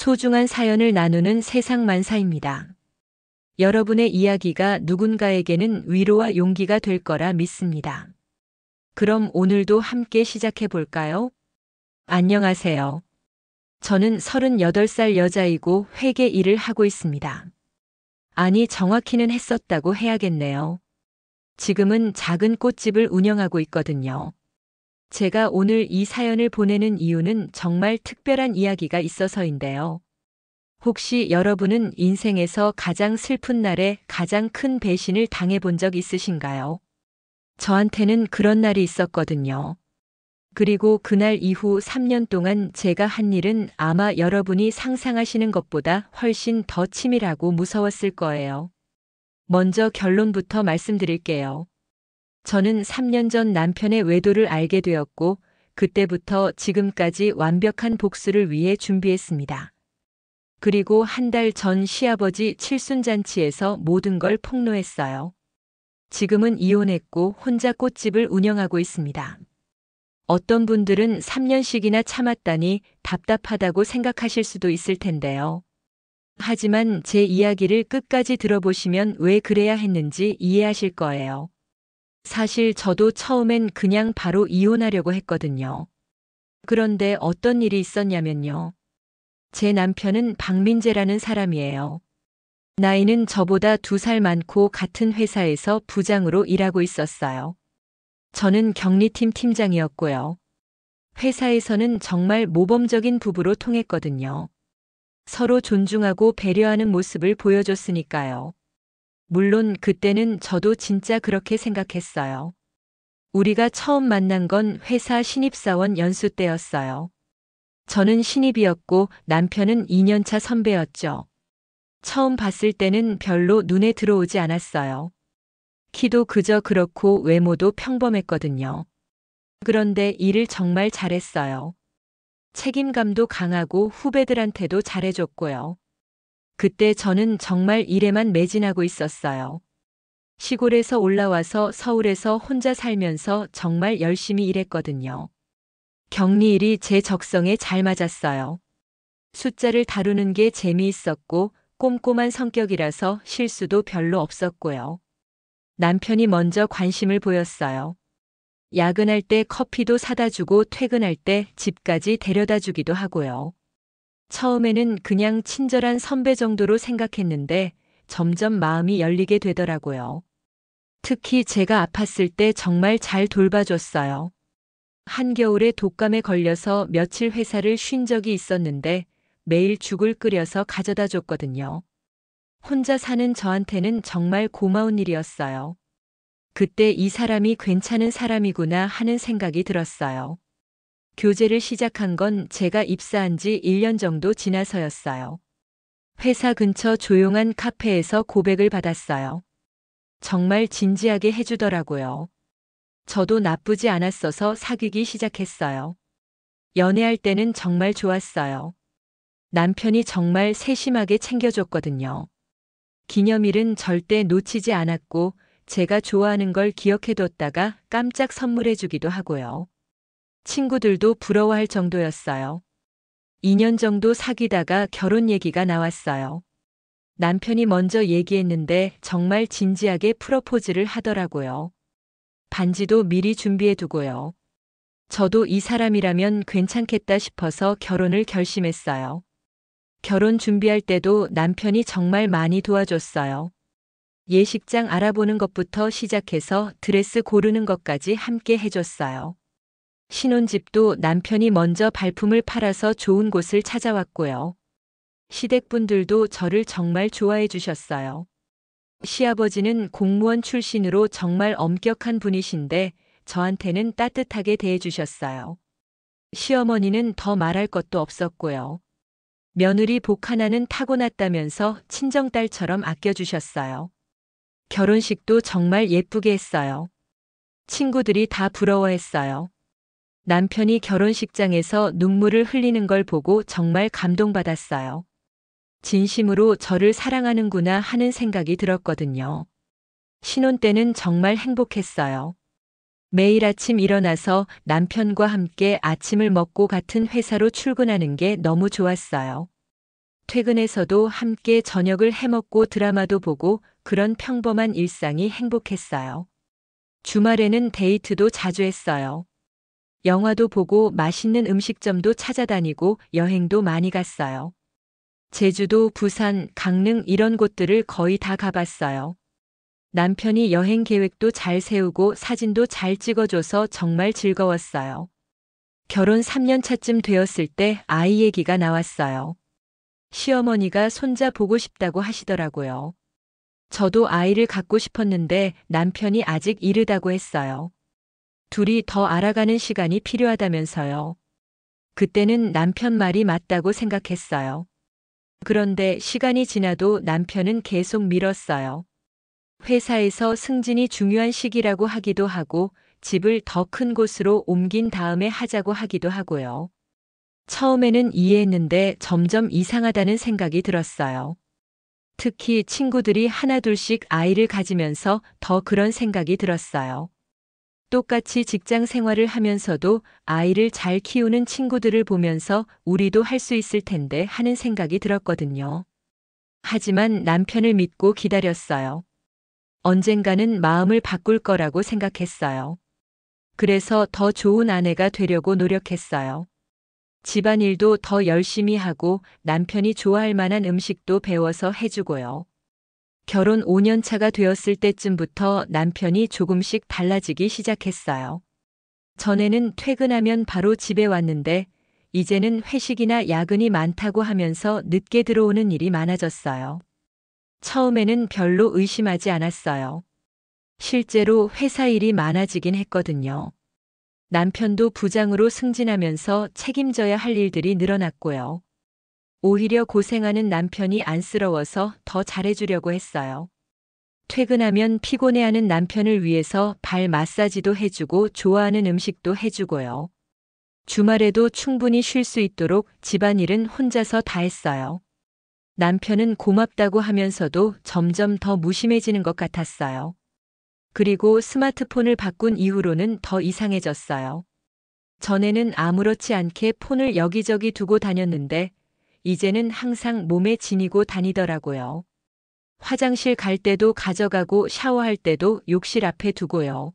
소중한 사연을 나누는 세상만사입니다. 여러분의 이야기가 누군가에게는 위로와 용기가 될 거라 믿습니다. 그럼 오늘도 함께 시작해 볼까요? 안녕하세요. 저는 38살 여자이고 회계 일을 하고 있습니다. 아니, 정확히는 했었다고 해야겠네요. 지금은 작은 꽃집을 운영하고 있거든요. 제가 오늘 이 사연을 보내는 이유는 정말 특별한 이야기가 있어서인데요. 혹시 여러분은 인생에서 가장 슬픈 날에 가장 큰 배신을 당해본 적 있으신가요? 저한테는 그런 날이 있었거든요. 그리고 그날 이후 3년 동안 제가 한 일은 아마 여러분이 상상하시는 것보다 훨씬 더 치밀하고 무서웠을 거예요. 먼저 결론부터 말씀드릴게요. 저는 3년 전 남편의 외도를 알게 되었고, 그때부터 지금까지 완벽한 복수를 위해 준비했습니다. 그리고 한 달 전 시아버지 칠순잔치에서 모든 걸 폭로했어요. 지금은 이혼했고 혼자 꽃집을 운영하고 있습니다. 어떤 분들은 3년씩이나 참았다니 답답하다고 생각하실 수도 있을 텐데요. 하지만 제 이야기를 끝까지 들어보시면 왜 그래야 했는지 이해하실 거예요. 사실 저도 처음엔 그냥 바로 이혼하려고 했거든요. 그런데 어떤 일이 있었냐면요. 제 남편은 박민재라는 사람이에요. 나이는 저보다 2살 많고 같은 회사에서 부장으로 일하고 있었어요. 저는 경리팀 팀장이었고요. 회사에서는 정말 모범적인 부부로 통했거든요. 서로 존중하고 배려하는 모습을 보여줬으니까요. 물론 그때는 저도 진짜 그렇게 생각했어요. 우리가 처음 만난 건 회사 신입사원 연수 때였어요. 저는 신입이었고 남편은 2년차 선배였죠. 처음 봤을 때는 별로 눈에 들어오지 않았어요. 키도 그저 그렇고 외모도 평범했거든요. 그런데 일을 정말 잘했어요. 책임감도 강하고 후배들한테도 잘해줬고요. 그때 저는 정말 일에만 매진하고 있었어요. 시골에서 올라와서 서울에서 혼자 살면서 정말 열심히 일했거든요. 격리일이 제 적성에 잘 맞았어요. 숫자를 다루는 게 재미있었고 꼼꼼한 성격이라서 실수도 별로 없었고요. 남편이 먼저 관심을 보였어요. 야근할 때 커피도 사다 주고 퇴근할 때 집까지 데려다 주기도 하고요. 처음에는 그냥 친절한 선배 정도로 생각했는데 점점 마음이 열리게 되더라고요. 특히 제가 아팠을 때 정말 잘 돌봐줬어요. 한겨울에 독감에 걸려서 며칠 회사를 쉰 적이 있었는데 매일 죽을 끓여서 가져다 줬거든요. 혼자 사는 저한테는 정말 고마운 일이었어요. 그때 이 사람이 괜찮은 사람이구나 하는 생각이 들었어요. 교제를 시작한 건 제가 입사한 지 1년 정도 지나서였어요. 회사 근처 조용한 카페에서 고백을 받았어요. 정말 진지하게 해주더라고요. 저도 나쁘지 않았어서 사귀기 시작했어요. 연애할 때는 정말 좋았어요. 남편이 정말 세심하게 챙겨줬거든요. 기념일은 절대 놓치지 않았고 제가 좋아하는 걸 기억해뒀다가 깜짝 선물해주기도 하고요. 친구들도 부러워할 정도였어요. 2년 정도 사귀다가 결혼 얘기가 나왔어요. 남편이 먼저 얘기했는데 정말 진지하게 프로포즈를 하더라고요. 반지도 미리 준비해두고요. 저도 이 사람이라면 괜찮겠다 싶어서 결혼을 결심했어요. 결혼 준비할 때도 남편이 정말 많이 도와줬어요. 예식장 알아보는 것부터 시작해서 드레스 고르는 것까지 함께 해줬어요. 신혼집도 남편이 먼저 발품을 팔아서 좋은 곳을 찾아왔고요. 시댁분들도 저를 정말 좋아해 주셨어요. 시아버지는 공무원 출신으로 정말 엄격한 분이신데 저한테는 따뜻하게 대해 주셨어요. 시어머니는 더 말할 것도 없었고요. 며느리 복 하나는 타고났다면서 친정딸처럼 아껴주셨어요. 결혼식도 정말 예쁘게 했어요. 친구들이 다 부러워했어요. 남편이 결혼식장에서 눈물을 흘리는 걸 보고 정말 감동받았어요. 진심으로 저를 사랑하는구나 하는 생각이 들었거든요. 신혼 때는 정말 행복했어요. 매일 아침 일어나서 남편과 함께 아침을 먹고 같은 회사로 출근하는 게 너무 좋았어요. 퇴근해서도 함께 저녁을 해먹고 드라마도 보고 그런 평범한 일상이 행복했어요. 주말에는 데이트도 자주 했어요. 영화도 보고 맛있는 음식점도 찾아다니고 여행도 많이 갔어요. 제주도, 부산, 강릉 이런 곳들을 거의 다 가봤어요. 남편이 여행 계획도 잘 세우고 사진도 잘 찍어줘서 정말 즐거웠어요. 결혼 3년 차쯤 되었을 때 아이 얘기가 나왔어요. 시어머니가 손자 보고 싶다고 하시더라고요. 저도 아이를 갖고 싶었는데 남편이 아직 이르다고 했어요. 둘이 더 알아가는 시간이 필요하다면서요. 그때는 남편 말이 맞다고 생각했어요. 그런데 시간이 지나도 남편은 계속 미뤘어요. 회사에서 승진이 중요한 시기라고 하기도 하고 집을 더 큰 곳으로 옮긴 다음에 하자고 하기도 하고요. 처음에는 이해했는데 점점 이상하다는 생각이 들었어요. 특히 친구들이 하나둘씩 아이를 가지면서 더 그런 생각이 들었어요. 똑같이 직장 생활을 하면서도 아이를 잘 키우는 친구들을 보면서 우리도 할 수 있을 텐데 하는 생각이 들었거든요. 하지만 남편을 믿고 기다렸어요. 언젠가는 마음을 바꿀 거라고 생각했어요. 그래서 더 좋은 아내가 되려고 노력했어요. 집안일도 더 열심히 하고 남편이 좋아할 만한 음식도 배워서 해주고요. 결혼 5년 차가 되었을 때쯤부터 남편이 조금씩 달라지기 시작했어요. 전에는 퇴근하면 바로 집에 왔는데 이제는 회식이나 야근이 많다고 하면서 늦게 들어오는 일이 많아졌어요. 처음에는 별로 의심하지 않았어요. 실제로 회사 일이 많아지긴 했거든요. 남편도 부장으로 승진하면서 책임져야 할 일들이 늘어났고요. 오히려 고생하는 남편이 안쓰러워서 더 잘해주려고 했어요. 퇴근하면 피곤해하는 남편을 위해서 발 마사지도 해주고 좋아하는 음식도 해주고요. 주말에도 충분히 쉴 수 있도록 집안일은 혼자서 다 했어요. 남편은 고맙다고 하면서도 점점 더 무심해지는 것 같았어요. 그리고 스마트폰을 바꾼 이후로는 더 이상해졌어요. 전에는 아무렇지 않게 폰을 여기저기 두고 다녔는데 이제는 항상 몸에 지니고 다니더라고요. 화장실 갈 때도 가져가고 샤워할 때도 욕실 앞에 두고요.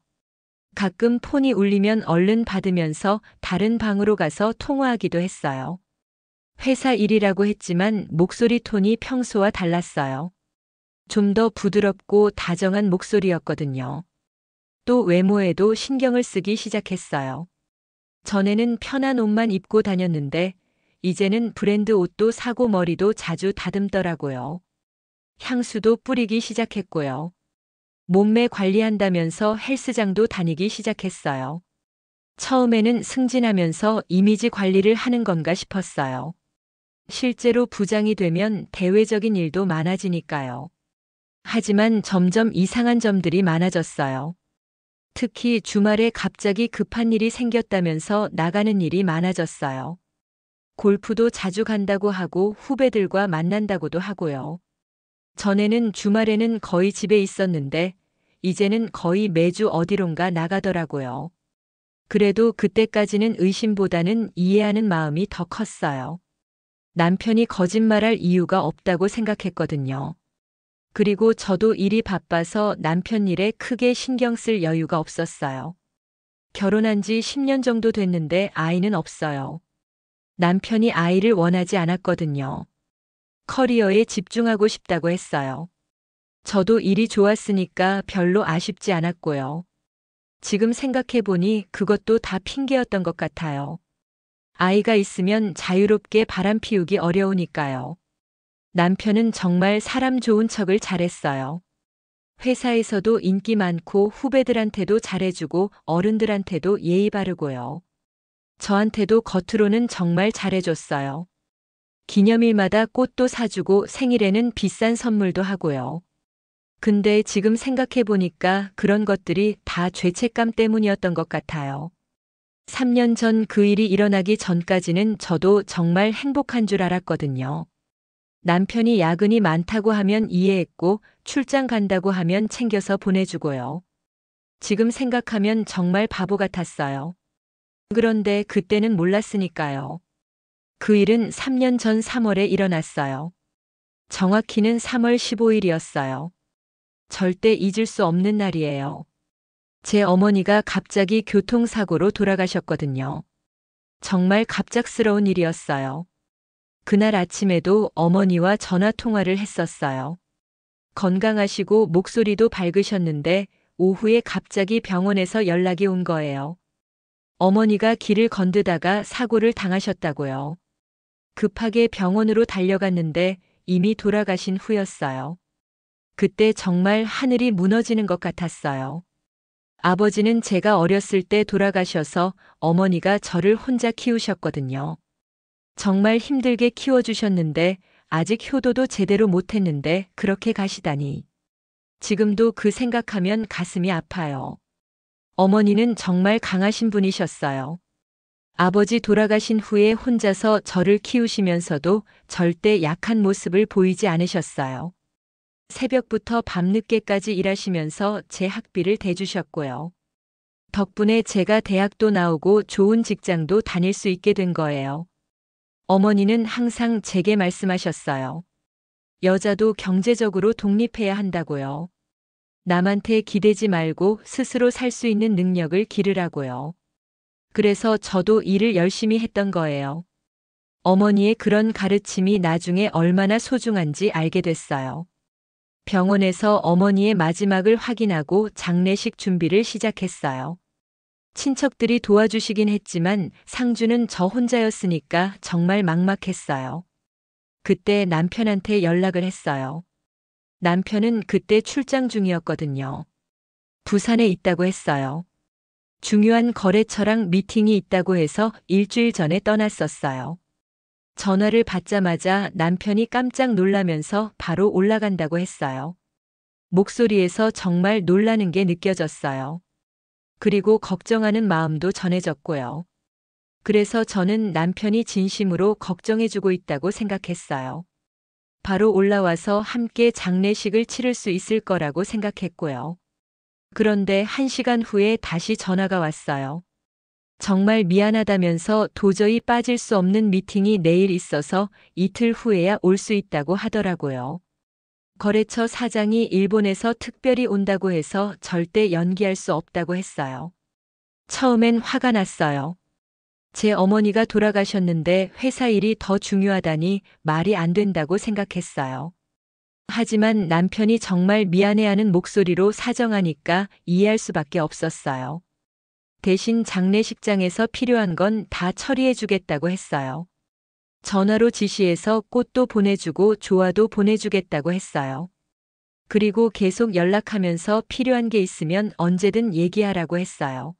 가끔 폰이 울리면 얼른 받으면서 다른 방으로 가서 통화하기도 했어요. 회사 일이라고 했지만 목소리 톤이 평소와 달랐어요. 좀 더 부드럽고 다정한 목소리였거든요. 또 외모에도 신경을 쓰기 시작했어요. 전에는 편한 옷만 입고 다녔는데 이제는 브랜드 옷도 사고 머리도 자주 다듬더라고요. 향수도 뿌리기 시작했고요. 몸매 관리한다면서 헬스장도 다니기 시작했어요. 처음에는 승진하면서 이미지 관리를 하는 건가 싶었어요. 실제로 부장이 되면 대외적인 일도 많아지니까요. 하지만 점점 이상한 점들이 많아졌어요. 특히 주말에 갑자기 급한 일이 생겼다면서 나가는 일이 많아졌어요. 골프도 자주 간다고 하고 후배들과 만난다고도 하고요. 전에는 주말에는 거의 집에 있었는데 이제는 거의 매주 어디론가 나가더라고요. 그래도 그때까지는 의심보다는 이해하는 마음이 더 컸어요. 남편이 거짓말할 이유가 없다고 생각했거든요. 그리고 저도 일이 바빠서 남편 일에 크게 신경 쓸 여유가 없었어요. 결혼한 지 10년 정도 됐는데 아이는 없어요. 남편이 아이를 원하지 않았거든요. 커리어에 집중하고 싶다고 했어요. 저도 일이 좋았으니까 별로 아쉽지 않았고요. 지금 생각해보니 그것도 다 핑계였던 것 같아요. 아이가 있으면 자유롭게 바람 피우기 어려우니까요. 남편은 정말 사람 좋은 척을 잘했어요. 회사에서도 인기 많고 후배들한테도 잘해주고 어른들한테도 예의 바르고요. 저한테도 겉으로는 정말 잘해줬어요. 기념일마다 꽃도 사주고 생일에는 비싼 선물도 하고요. 근데 지금 생각해보니까 그런 것들이 다 죄책감 때문이었던 것 같아요. 3년 전 그 일이 일어나기 전까지는 저도 정말 행복한 줄 알았거든요. 남편이 야근이 많다고 하면 이해했고 출장 간다고 하면 챙겨서 보내주고요. 지금 생각하면 정말 바보 같았어요. 그런데 그때는 몰랐으니까요. 그 일은 3년 전 3월에 일어났어요. 정확히는 3월 15일이었어요. 절대 잊을 수 없는 날이에요. 제 어머니가 갑자기 교통사고로 돌아가셨거든요. 정말 갑작스러운 일이었어요. 그날 아침에도 어머니와 전화 통화를 했었어요. 건강하시고 목소리도 밝으셨는데 오후에 갑자기 병원에서 연락이 온 거예요. 어머니가 길을 건드다가 사고를 당하셨다고요. 급하게 병원으로 달려갔는데 이미 돌아가신 후였어요. 그때 정말 하늘이 무너지는 것 같았어요. 아버지는 제가 어렸을 때 돌아가셔서 어머니가 저를 혼자 키우셨거든요. 정말 힘들게 키워주셨는데 아직 효도도 제대로 못했는데 그렇게 가시다니. 지금도 그 생각하면 가슴이 아파요. 어머니는 정말 강하신 분이셨어요. 아버지 돌아가신 후에 혼자서 저를 키우시면서도 절대 약한 모습을 보이지 않으셨어요. 새벽부터 밤늦게까지 일하시면서 제 학비를 대주셨고요. 덕분에 제가 대학도 나오고 좋은 직장도 다닐 수 있게 된 거예요. 어머니는 항상 제게 말씀하셨어요. 여자도 경제적으로 독립해야 한다고요. 남한테 기대지 말고 스스로 살 수 있는 능력을 기르라고요. 그래서 저도 일을 열심히 했던 거예요. 어머니의 그런 가르침이 나중에 얼마나 소중한지 알게 됐어요. 병원에서 어머니의 마지막을 확인하고 장례식 준비를 시작했어요. 친척들이 도와주시긴 했지만 상주는 저 혼자였으니까 정말 막막했어요. 그때 남편한테 연락을 했어요. 남편은 그때 출장 중이었거든요. 부산에 있다고 했어요. 중요한 거래처랑 미팅이 있다고 해서 일주일 전에 떠났었어요. 전화를 받자마자 남편이 깜짝 놀라면서 바로 올라간다고 했어요. 목소리에서 정말 놀라는 게 느껴졌어요. 그리고 걱정하는 마음도 전해졌고요. 그래서 저는 남편이 진심으로 걱정해주고 있다고 생각했어요. 바로 올라와서 함께 장례식을 치를 수 있을 거라고 생각했고요. 그런데 1시간 후에 다시 전화가 왔어요. 정말 미안하다면서 도저히 빠질 수 없는 미팅이 내일 있어서 이틀 후에야 올 수 있다고 하더라고요. 거래처 사장이 일본에서 특별히 온다고 해서 절대 연기할 수 없다고 했어요. 처음엔 화가 났어요. 제 어머니가 돌아가셨는데 회사 일이 더 중요하다니 말이 안 된다고 생각했어요. 하지만 남편이 정말 미안해하는 목소리로 사정하니까 이해할 수밖에 없었어요. 대신 장례식장에서 필요한 건 다 처리해주겠다고 했어요. 전화로 지시해서 꽃도 보내주고 조화도 보내주겠다고 했어요. 그리고 계속 연락하면서 필요한 게 있으면 언제든 얘기하라고 했어요.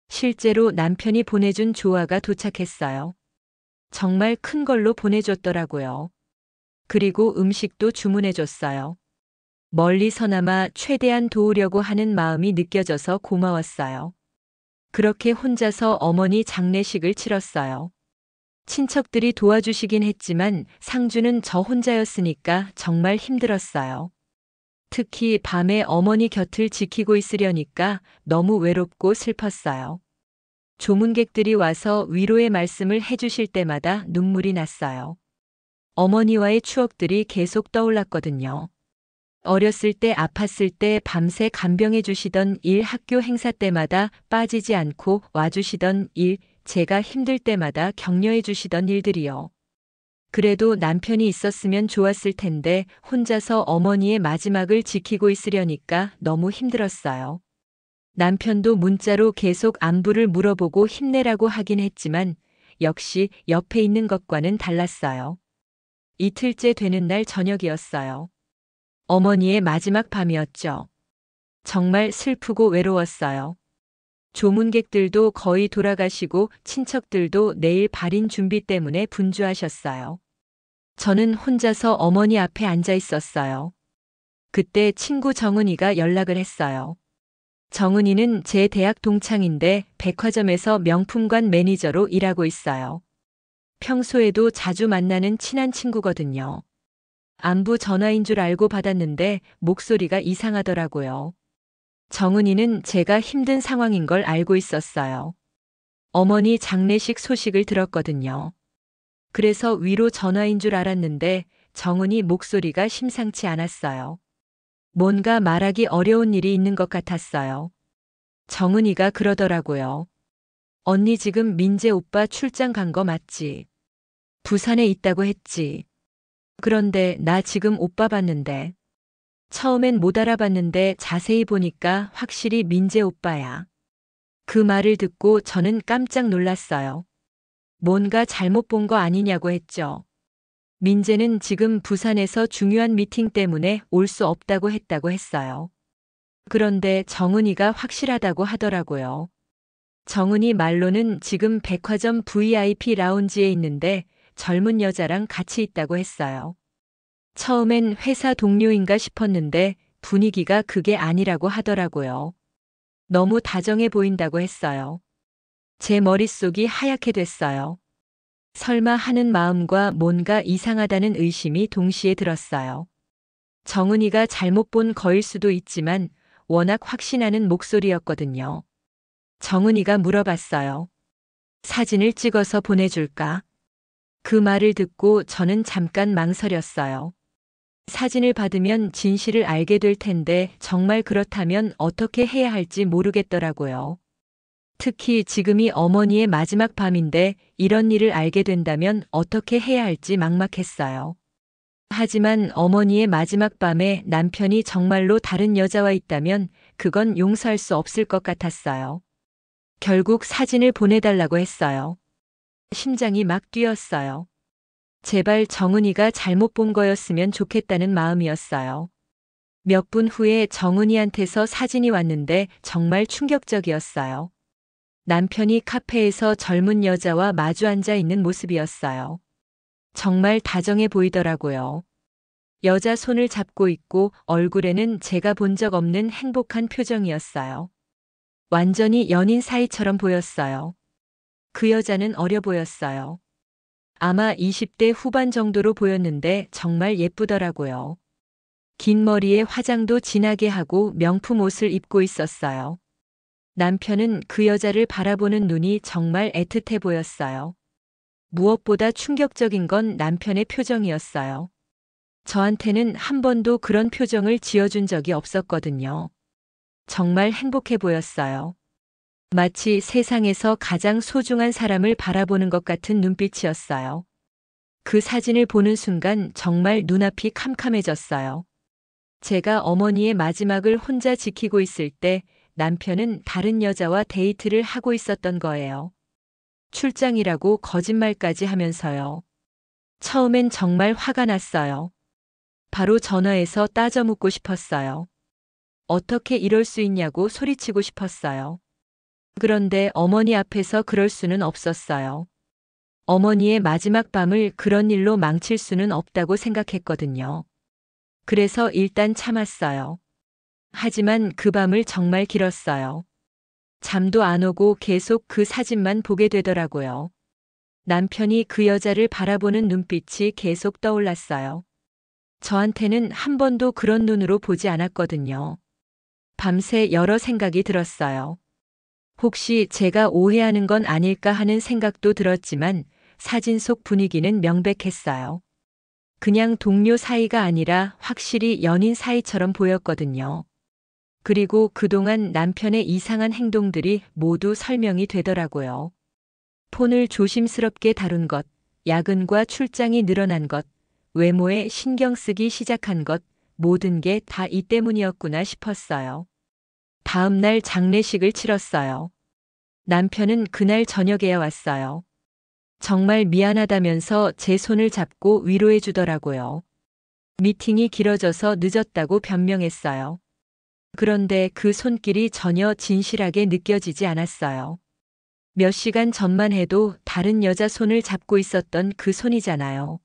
실제로 남편이 보내준 조화가 도착했어요. 정말 큰 걸로 보내줬더라고요. 그리고 음식도 주문해줬어요. 멀리서나마 최대한 도우려고 하는 마음이 느껴져서 고마웠어요. 그렇게 혼자서 어머니 장례식을 치렀어요. 친척들이 도와주시긴 했지만 상주는 저 혼자였으니까 정말 힘들었어요. 특히 밤에 어머니 곁을 지키고 있으려니까 너무 외롭고 슬펐어요. 조문객들이 와서 위로의 말씀을 해주실 때마다 눈물이 났어요. 어머니와의 추억들이 계속 떠올랐거든요. 어렸을 때 아팠을 때 밤새 간병해 주시던 일, 학교 행사 때마다 빠지지 않고 와주시던 일, 제가 힘들 때마다 격려해 주시던 일들이요. 그래도 남편이 있었으면 좋았을 텐데 혼자서 어머니의 마지막을 지키고 있으려니까 너무 힘들었어요. 남편도 문자로 계속 안부를 물어보고 힘내라고 하긴 했지만 역시 옆에 있는 것과는 달랐어요. 이틀째 되는 날 저녁이었어요. 어머니의 마지막 밤이었죠. 정말 슬프고 외로웠어요. 조문객들도 거의 돌아가시고 친척들도 내일 발인 준비 때문에 분주하셨어요. 저는 혼자서 어머니 앞에 앉아 있었어요. 그때 친구 정은이가 연락을 했어요. 정은이는 제 대학 동창인데 백화점에서 명품관 매니저로 일하고 있어요. 평소에도 자주 만나는 친한 친구거든요. 안부 전화인 줄 알고 받았는데 목소리가 이상하더라고요. 정은이는 제가 힘든 상황인 걸 알고 있었어요. 어머니 장례식 소식을 들었거든요. 그래서 위로 전화인 줄 알았는데 정은이 목소리가 심상치 않았어요. 뭔가 말하기 어려운 일이 있는 것 같았어요. 정은이가 그러더라고요. 언니 지금 민재 오빠 출장 간 거 맞지? 부산에 있다고 했지. 그런데 나 지금 오빠 봤는데. 처음엔 못 알아봤는데 자세히 보니까 확실히 민재 오빠야. 그 말을 듣고 저는 깜짝 놀랐어요. 뭔가 잘못 본 거 아니냐고 했죠. 민재는 지금 부산에서 중요한 미팅 때문에 올 수 없다고 했어요. 그런데 정은이가 확실하다고 하더라고요. 정은이 말로는 지금 백화점 VIP 라운지에 있는데 젊은 여자랑 같이 있다고 했어요. 처음엔 회사 동료인가 싶었는데 분위기가 그게 아니라고 하더라고요. 너무 다정해 보인다고 했어요. 제 머릿속이 하얗게 됐어요. 설마 하는 마음과 뭔가 이상하다는 의심이 동시에 들었어요. 정은이가 잘못 본 거일 수도 있지만 워낙 확신하는 목소리였거든요. 정은이가 물어봤어요. 사진을 찍어서 보내줄까? 그 말을 듣고 저는 잠깐 망설였어요. 사진을 받으면 진실을 알게 될 텐데 정말 그렇다면 어떻게 해야 할지 모르겠더라고요. 특히 지금이 어머니의 마지막 밤인데 이런 일을 알게 된다면 어떻게 해야 할지 막막했어요. 하지만 어머니의 마지막 밤에 남편이 정말로 다른 여자와 있다면 그건 용서할 수 없을 것 같았어요. 결국 사진을 보내달라고 했어요. 심장이 막 뛰었어요. 제발 정은이가 잘못 본 거였으면 좋겠다는 마음이었어요. 몇 분 후에 정은이한테서 사진이 왔는데 정말 충격적이었어요. 남편이 카페에서 젊은 여자와 마주 앉아 있는 모습이었어요. 정말 다정해 보이더라고요. 여자 손을 잡고 있고 얼굴에는 제가 본 적 없는 행복한 표정이었어요. 완전히 연인 사이처럼 보였어요. 그 여자는 어려 보였어요. 아마 20대 후반 정도로 보였는데 정말 예쁘더라고요. 긴 머리에 화장도 진하게 하고 명품 옷을 입고 있었어요. 남편은 그 여자를 바라보는 눈이 정말 애틋해 보였어요. 무엇보다 충격적인 건 남편의 표정이었어요. 저한테는 한 번도 그런 표정을 지어준 적이 없었거든요. 정말 행복해 보였어요. 마치 세상에서 가장 소중한 사람을 바라보는 것 같은 눈빛이었어요. 그 사진을 보는 순간 정말 눈앞이 캄캄해졌어요. 제가 어머니의 마지막을 혼자 지키고 있을 때 남편은 다른 여자와 데이트를 하고 있었던 거예요. 출장이라고 거짓말까지 하면서요. 처음엔 정말 화가 났어요. 바로 전화해서 따져 묻고 싶었어요. 어떻게 이럴 수 있냐고 소리치고 싶었어요. 그런데 어머니 앞에서 그럴 수는 없었어요. 어머니의 마지막 밤을 그런 일로 망칠 수는 없다고 생각했거든요. 그래서 일단 참았어요. 하지만 그 밤을 정말 길었어요. 잠도 안 오고 계속 그 사진만 보게 되더라고요. 남편이 그 여자를 바라보는 눈빛이 계속 떠올랐어요. 저한테는 한 번도 그런 눈으로 보지 않았거든요. 밤새 여러 생각이 들었어요. 혹시 제가 오해하는 건 아닐까 하는 생각도 들었지만 사진 속 분위기는 명백했어요. 그냥 동료 사이가 아니라 확실히 연인 사이처럼 보였거든요. 그리고 그동안 남편의 이상한 행동들이 모두 설명이 되더라고요. 폰을 조심스럽게 다룬 것, 야근과 출장이 늘어난 것, 외모에 신경 쓰기 시작한 것, 모든 게 다 이 때문이었구나 싶었어요. 다음 날 장례식을 치렀어요. 남편은 그날 저녁에야 왔어요. 정말 미안하다면서 제 손을 잡고 위로해 주더라고요. 미팅이 길어져서 늦었다고 변명했어요. 그런데 그 손길이 전혀 진실하게 느껴지지 않았어요. 몇 시간 전만 해도 다른 여자 손을 잡고 있었던 그 손이잖아요.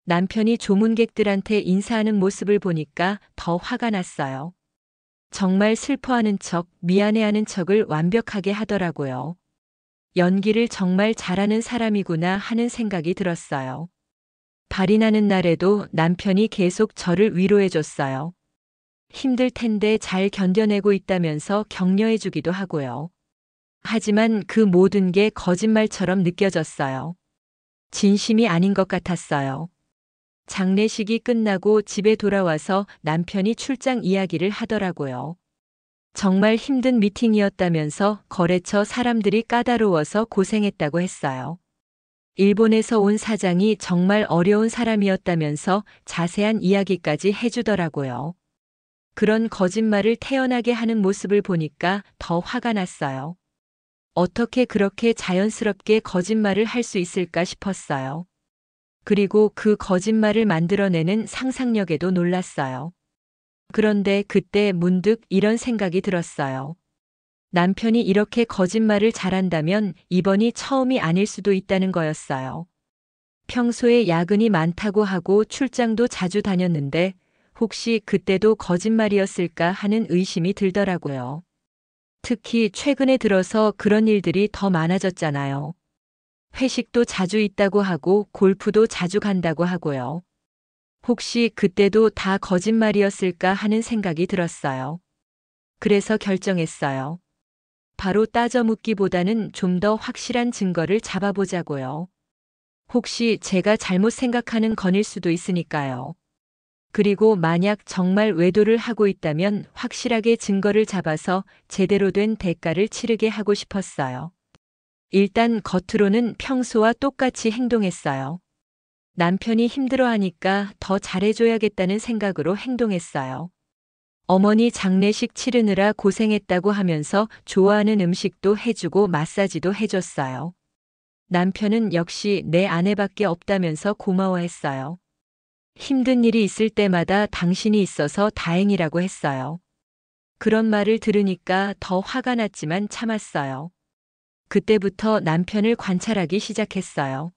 남편이 조문객들한테 인사하는 모습을 보니까 더 화가 났어요. 정말 슬퍼하는 척, 미안해하는 척을 완벽하게 하더라고요. 연기를 정말 잘하는 사람이구나 하는 생각이 들었어요. 발이 나는 날에도 남편이 계속 저를 위로해줬어요. 힘들 텐데 잘 견뎌내고 있다면서 격려해주기도 하고요. 하지만 그 모든 게 거짓말처럼 느껴졌어요. 진심이 아닌 것 같았어요. 장례식이 끝나고 집에 돌아와서 남편이 출장 이야기를 하더라고요. 정말 힘든 미팅이었다면서 거래처 사람들이 까다로워서 고생했다고 했어요. 일본에서 온 사장이 정말 어려운 사람이었다면서 자세한 이야기까지 해주더라고요. 그런 거짓말을 태연하게 하는 모습을 보니까 더 화가 났어요. 어떻게 그렇게 자연스럽게 거짓말을 할 수 있을까 싶었어요. 그리고 그 거짓말을 만들어내는 상상력에도 놀랐어요. 그런데 그때 문득 이런 생각이 들었어요. 남편이 이렇게 거짓말을 잘한다면 이번이 처음이 아닐 수도 있다는 거였어요. 평소에 야근이 많다고 하고 출장도 자주 다녔는데 혹시 그때도 거짓말이었을까 하는 의심이 들더라고요. 특히 최근에 들어서 그런 일들이 더 많아졌잖아요. 회식도 자주 있다고 하고 골프도 자주 간다고 하고요. 혹시 그때도 다 거짓말이었을까 하는 생각이 들었어요. 그래서 결정했어요. 바로 따져 묻기보다는 좀 더 확실한 증거를 잡아보자고요. 혹시 제가 잘못 생각하는 건일 수도 있으니까요. 그리고 만약 정말 외도를 하고 있다면 확실하게 증거를 잡아서 제대로 된 대가를 치르게 하고 싶었어요. 일단 겉으로는 평소와 똑같이 행동했어요. 남편이 힘들어하니까 더 잘해줘야겠다는 생각으로 행동했어요. 어머니 장례식 치르느라 고생했다고 하면서 좋아하는 음식도 해주고 마사지도 해줬어요. 남편은 역시 내 아내밖에 없다면서 고마워했어요. 힘든 일이 있을 때마다 당신이 있어서 다행이라고 했어요. 그런 말을 들으니까 더 화가 났지만 참았어요. 그때부터 남편을 관찰하기 시작했어요.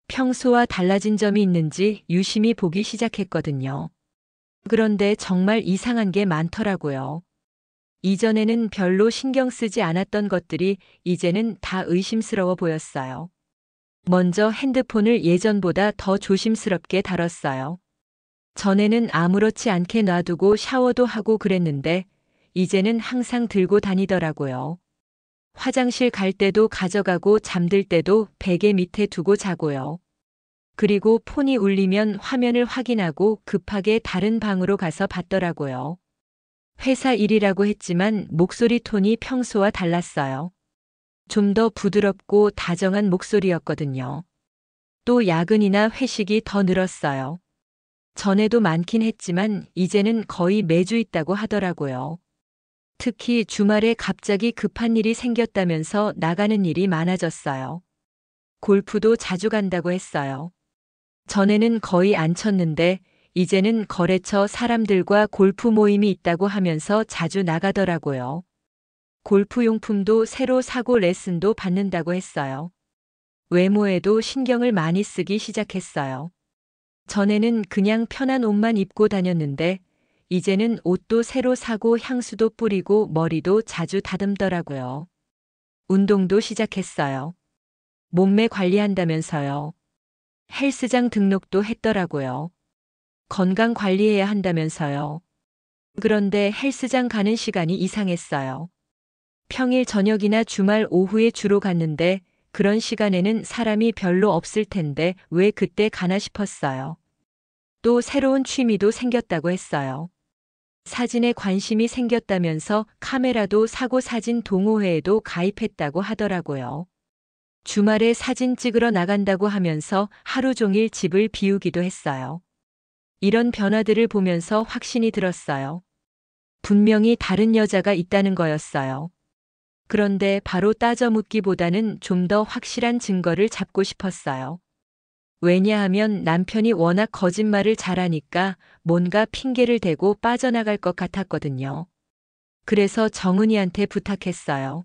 평소와 달라진 점이 있는지 유심히 보기 시작했거든요. 그런데 정말 이상한 게 많더라고요. 이전에는 별로 신경 쓰지 않았던 것들이 이제는 다 의심스러워 보였어요. 먼저 핸드폰을 예전보다 더 조심스럽게 다뤘어요. 전에는 아무렇지 않게 놔두고 샤워도 하고 그랬는데 이제는 항상 들고 다니더라고요. 화장실 갈 때도 가져가고 잠들 때도 베개 밑에 두고 자고요. 그리고 폰이 울리면 화면을 확인하고 급하게 다른 방으로 가서 받더라고요. 회사 일이라고 했지만 목소리 톤이 평소와 달랐어요. 좀 더 부드럽고 다정한 목소리였거든요. 또 야근이나 회식이 더 늘었어요. 전에도 많긴 했지만 이제는 거의 매주 있다고 하더라고요. 특히 주말에 갑자기 급한 일이 생겼다면서 나가는 일이 많아졌어요. 골프도 자주 간다고 했어요. 전에는 거의 안 쳤는데 이제는 거래처 사람들과 골프 모임이 있다고 하면서 자주 나가더라고요. 골프 용품도 새로 사고 레슨도 받는다고 했어요. 외모에도 신경을 많이 쓰기 시작했어요. 전에는 그냥 편한 옷만 입고 다녔는데 이제는 옷도 새로 사고 향수도 뿌리고 머리도 자주 다듬더라고요. 운동도 시작했어요. 몸매 관리한다면서요. 헬스장 등록도 했더라고요. 건강 관리해야 한다면서요. 그런데 헬스장 가는 시간이 이상했어요. 평일 저녁이나 주말 오후에 주로 갔는데 그런 시간에는 사람이 별로 없을 텐데 왜 그때 가나 싶었어요. 또 새로운 취미도 생겼다고 했어요. 사진에 관심이 생겼다면서 카메라도 사고 사진 동호회에도 가입했다고 하더라고요. 주말에 사진 찍으러 나간다고 하면서 하루 종일 집을 비우기도 했어요. 이런 변화들을 보면서 확신이 들었어요. 분명히 다른 여자가 있다는 거였어요. 그런데 바로 따져 묻기보다는 좀 더 확실한 증거를 잡고 싶었어요. 왜냐하면 남편이 워낙 거짓말을 잘하니까 뭔가 핑계를 대고 빠져나갈 것 같았거든요. 그래서 정은이한테 부탁했어요.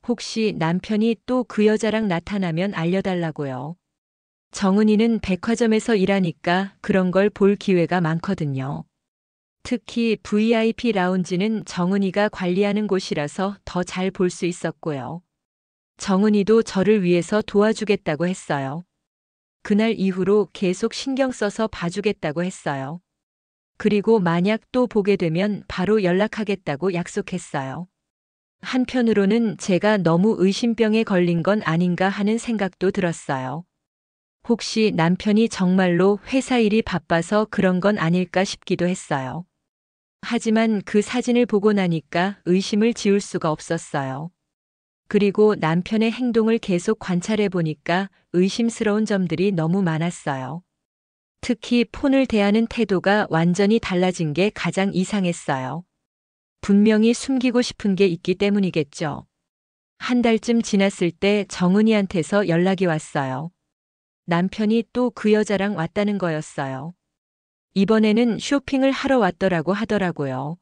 혹시 남편이 또 그 여자랑 나타나면 알려달라고요. 정은이는 백화점에서 일하니까 그런 걸 볼 기회가 많거든요. 특히 VIP 라운지는 정은이가 관리하는 곳이라서 더 잘 볼 수 있었고요. 정은이도 저를 위해서 도와주겠다고 했어요. 그날 이후로 계속 신경 써서 봐주겠다고 했어요. 그리고 만약 또 보게 되면 바로 연락하겠다고 약속했어요. 한편으로는 제가 너무 의심병에 걸린 건 아닌가 하는 생각도 들었어요. 혹시 남편이 정말로 회사 일이 바빠서 그런 건 아닐까 싶기도 했어요. 하지만 그 사진을 보고 나니까 의심을 지울 수가 없었어요. 그리고 남편의 행동을 계속 관찰해 보니까 의심스러운 점들이 너무 많았어요. 특히 폰을 대하는 태도가 완전히 달라진 게 가장 이상했어요. 분명히 숨기고 싶은 게 있기 때문이겠죠. 한 달쯤 지났을 때 정은이한테서 연락이 왔어요. 남편이 또 그 여자랑 왔다는 거였어요. 이번에는 쇼핑을 하러 왔더라고 하더라고요.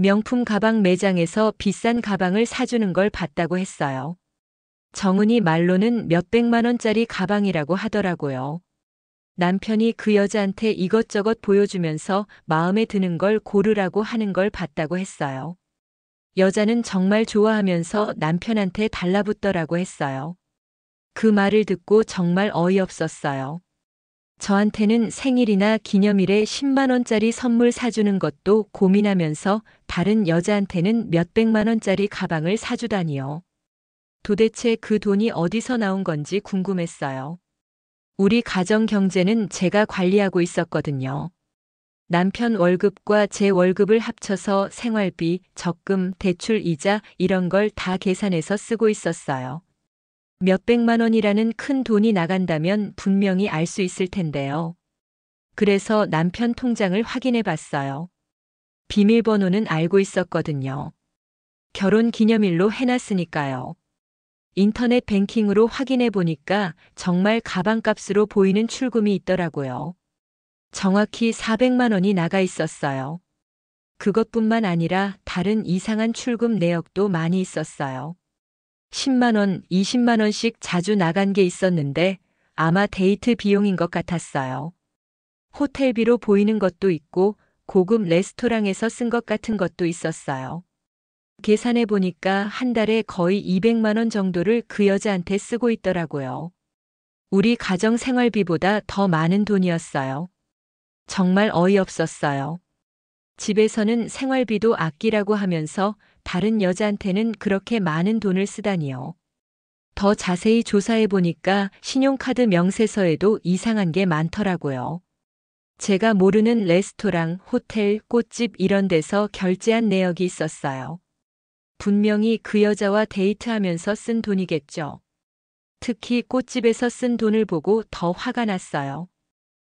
명품 가방 매장에서 비싼 가방을 사주는 걸 봤다고 했어요. 정은이 말로는 몇백만 원짜리 가방이라고 하더라고요. 남편이 그 여자한테 이것저것 보여주면서 마음에 드는 걸 고르라고 하는 걸 봤다고 했어요. 여자는 정말 좋아하면서 남편한테 달라붙더라고 했어요. 그 말을 듣고 정말 어이없었어요. 저한테는 생일이나 기념일에 10만 원짜리 선물 사주는 것도 고민하면서 다른 여자한테는 몇백만 원짜리 가방을 사주다니요. 도대체 그 돈이 어디서 나온 건지 궁금했어요. 우리 가정 경제는 제가 관리하고 있었거든요. 남편 월급과 제 월급을 합쳐서 생활비, 적금, 대출 이자 이런 걸 다 계산해서 쓰고 있었어요. 몇백만 원이라는 큰 돈이 나간다면 분명히 알 수 있을 텐데요. 그래서 남편 통장을 확인해 봤어요. 비밀번호는 알고 있었거든요. 결혼 기념일로 해놨으니까요. 인터넷 뱅킹으로 확인해 보니까 정말 가방값으로 보이는 출금이 있더라고요. 정확히 400만 원이 나가 있었어요. 그것뿐만 아니라 다른 이상한 출금 내역도 많이 있었어요. 10만 원, 20만 원씩 자주 나간 게 있었는데 아마 데이트 비용인 것 같았어요. 호텔비로 보이는 것도 있고 고급 레스토랑에서 쓴 것 같은 것도 있었어요. 계산해 보니까 한 달에 거의 200만 원 정도를 그 여자한테 쓰고 있더라고요. 우리 가정 생활비보다 더 많은 돈이었어요. 정말 어이없었어요. 집에서는 생활비도 아끼라고 하면서 다른 여자한테는 그렇게 많은 돈을 쓰다니요. 더 자세히 조사해 보니까 신용카드 명세서에도 이상한 게 많더라고요. 제가 모르는 레스토랑, 호텔, 꽃집 이런 데서 결제한 내역이 있었어요. 분명히 그 여자와 데이트하면서 쓴 돈이겠죠. 특히 꽃집에서 쓴 돈을 보고 더 화가 났어요.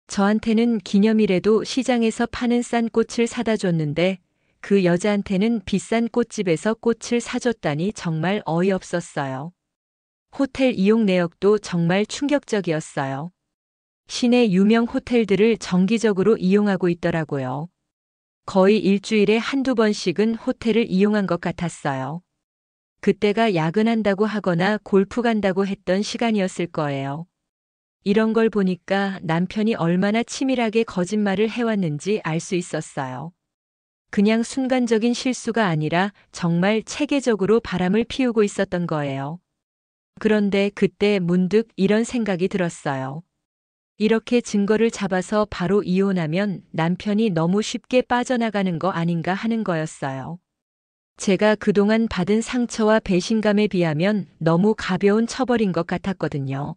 저한테는 기념일에도 시장에서 파는 싼 꽃을 사다 줬는데 그 여자한테는 비싼 꽃집에서 꽃을 사줬다니 정말 어이없었어요. 호텔 이용 내역도 정말 충격적이었어요. 시내 유명 호텔들을 정기적으로 이용하고 있더라고요. 거의 일주일에 한두 번씩은 호텔을 이용한 것 같았어요. 그때가 야근한다고 하거나 골프 간다고 했던 시간이었을 거예요. 이런 걸 보니까 남편이 얼마나 치밀하게 거짓말을 해왔는지 알 수 있었어요. 그냥 순간적인 실수가 아니라 정말 체계적으로 바람을 피우고 있었던 거예요. 그런데 그때 문득 이런 생각이 들었어요. 이렇게 증거를 잡아서 바로 이혼하면 남편이 너무 쉽게 빠져나가는 거 아닌가 하는 거였어요. 제가 그동안 받은 상처와 배신감에 비하면 너무 가벼운 처벌인 것 같았거든요.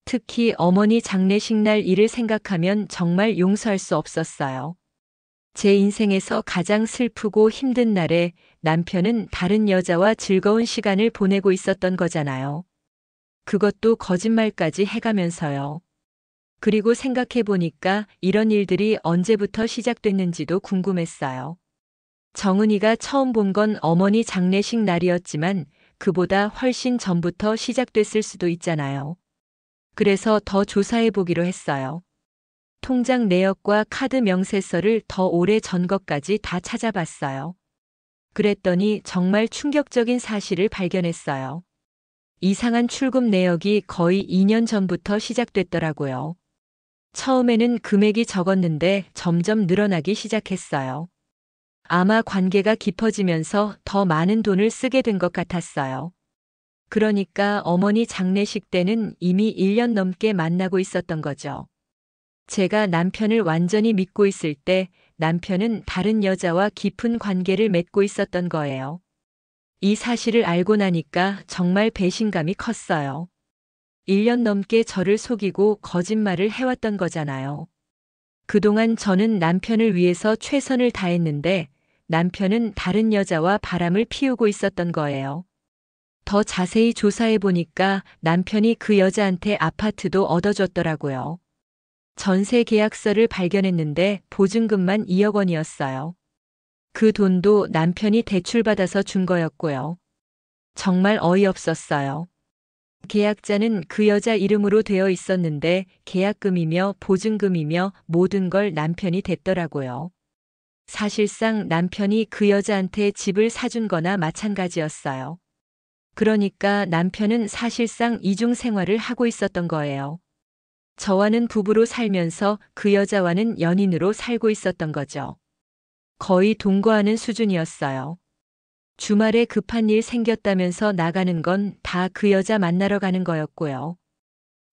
특히 어머니 장례식 날 일을 생각하면 정말 용서할 수 없었어요. 제 인생에서 가장 슬프고 힘든 날에 남편은 다른 여자와 즐거운 시간을 보내고 있었던 거잖아요. 그것도 거짓말까지 해가면서요. 그리고 생각해 보니까 이런 일들이 언제부터 시작됐는지도 궁금했어요. 정은이가 처음 본 건 어머니 장례식 날이었지만 그보다 훨씬 전부터 시작됐을 수도 있잖아요. 그래서 더 조사해 보기로 했어요. 통장 내역과 카드 명세서를 더 오래 전 것까지 다 찾아봤어요. 그랬더니 정말 충격적인 사실을 발견했어요. 이상한 출금 내역이 거의 2년 전부터 시작됐더라고요. 처음에는 금액이 적었는데 점점 늘어나기 시작했어요. 아마 관계가 깊어지면서 더 많은 돈을 쓰게 된 것 같았어요. 그러니까 어머니 장례식 때는 이미 1년 넘게 만나고 있었던 거죠. 제가 남편을 완전히 믿고 있을 때 남편은 다른 여자와 깊은 관계를 맺고 있었던 거예요. 이 사실을 알고 나니까 정말 배신감이 컸어요. 1년 넘게 저를 속이고 거짓말을 해왔던 거잖아요. 그동안 저는 남편을 위해서 최선을 다했는데 남편은 다른 여자와 바람을 피우고 있었던 거예요. 더 자세히 조사해 보니까 남편이 그 여자한테 아파트도 얻어줬더라고요. 전세 계약서를 발견했는데 보증금만 2억 원이었어요. 그 돈도 남편이 대출받아서 준 거였고요. 정말 어이없었어요. 계약자는 그 여자 이름으로 되어 있었는데 계약금이며 보증금이며 모든 걸 남편이 댔더라고요. 사실상 남편이 그 여자한테 집을 사준 거나 마찬가지였어요. 그러니까 남편은 사실상 이중 생활을 하고 있었던 거예요. 저와는 부부로 살면서 그 여자와는 연인으로 살고 있었던 거죠. 거의 동거하는 수준이었어요. 주말에 급한 일 생겼다면서 나가는 건 다 그 여자 만나러 가는 거였고요.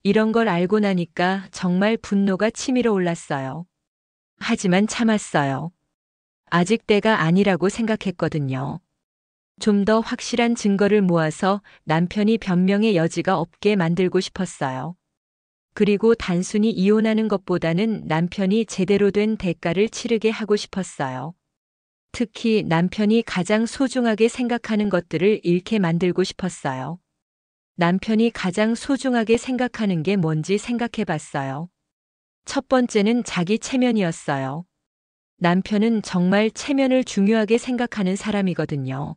이런 걸 알고 나니까 정말 분노가 치밀어 올랐어요. 하지만 참았어요. 아직 때가 아니라고 생각했거든요. 좀 더 확실한 증거를 모아서 남편이 변명의 여지가 없게 만들고 싶었어요. 그리고 단순히 이혼하는 것보다는 남편이 제대로 된 대가를 치르게 하고 싶었어요. 특히 남편이 가장 소중하게 생각하는 것들을 잃게 만들고 싶었어요. 남편이 가장 소중하게 생각하는 게 뭔지 생각해 봤어요. 첫 번째는 자기 체면이었어요. 남편은 정말 체면을 중요하게 생각하는 사람이거든요.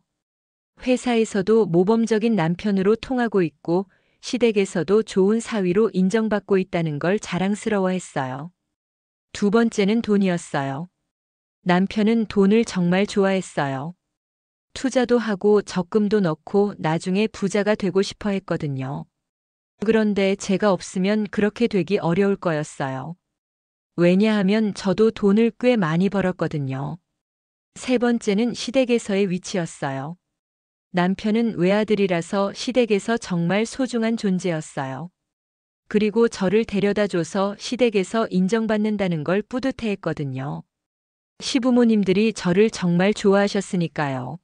회사에서도 모범적인 남편으로 통하고 있고 시댁에서도 좋은 사위로 인정받고 있다는 걸 자랑스러워했어요. 두 번째는 돈이었어요. 남편은 돈을 정말 좋아했어요. 투자도 하고 적금도 넣고 나중에 부자가 되고 싶어 했거든요. 그런데 제가 없으면 그렇게 되기 어려울 거였어요. 왜냐하면 저도 돈을 꽤 많이 벌었거든요. 세 번째는 시댁에서의 위치였어요. 남편은 외아들이라서 시댁에서 정말 소중한 존재였어요. 그리고 저를 데려다 줘서 시댁에서 인정받는다는 걸 뿌듯해 했거든요. 시부모님들이 저를 정말 좋아하셨으니까요.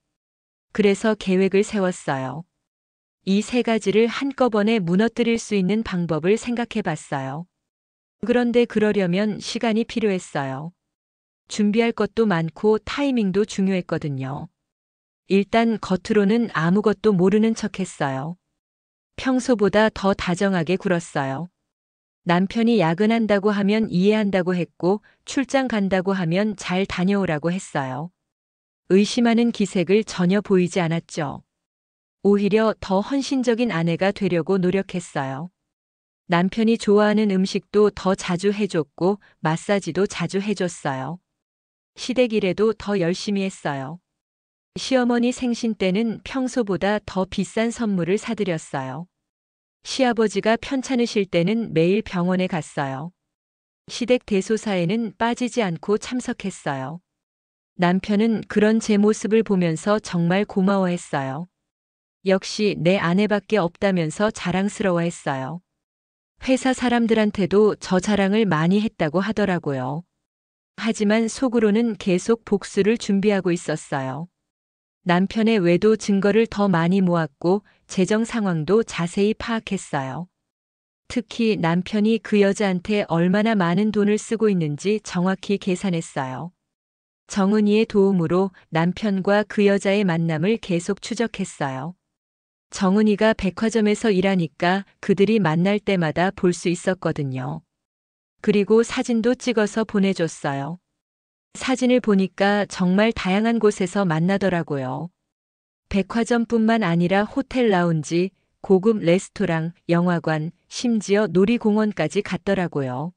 그래서 계획을 세웠어요. 이 세 가지를 한꺼번에 무너뜨릴 수 있는 방법을 생각해 봤어요. 그런데 그러려면 시간이 필요했어요. 준비할 것도 많고 타이밍도 중요했거든요. 일단 겉으로는 아무것도 모르는 척 했어요. 평소보다 더 다정하게 굴었어요. 남편이 야근한다고 하면 이해한다고 했고 출장 간다고 하면 잘 다녀오라고 했어요. 의심하는 기색을 전혀 보이지 않았죠. 오히려 더 헌신적인 아내가 되려고 노력했어요. 남편이 좋아하는 음식도 더 자주 해줬고 마사지도 자주 해줬어요. 시댁 일에도 더 열심히 했어요. 시어머니 생신 때는 평소보다 더 비싼 선물을 사드렸어요. 시아버지가 편찮으실 때는 매일 병원에 갔어요. 시댁 대소사에는 빠지지 않고 참석했어요. 남편은 그런 제 모습을 보면서 정말 고마워했어요. 역시 내 아내밖에 없다면서 자랑스러워했어요. 회사 사람들한테도 저 자랑을 많이 했다고 하더라고요. 하지만 속으로는 계속 복수를 준비하고 있었어요. 남편의 외도 증거를 더 많이 모았고 재정 상황도 자세히 파악했어요. 특히 남편이 그 여자한테 얼마나 많은 돈을 쓰고 있는지 정확히 계산했어요. 정은이의 도움으로 남편과 그 여자의 만남을 계속 추적했어요. 정은이가 백화점에서 일하니까 그들이 만날 때마다 볼 수 있었거든요. 그리고 사진도 찍어서 보내줬어요. 사진을 보니까 정말 다양한 곳에서 만나더라고요. 백화점뿐만 아니라 호텔 라운지, 고급 레스토랑, 영화관, 심지어 놀이공원까지 갔더라고요.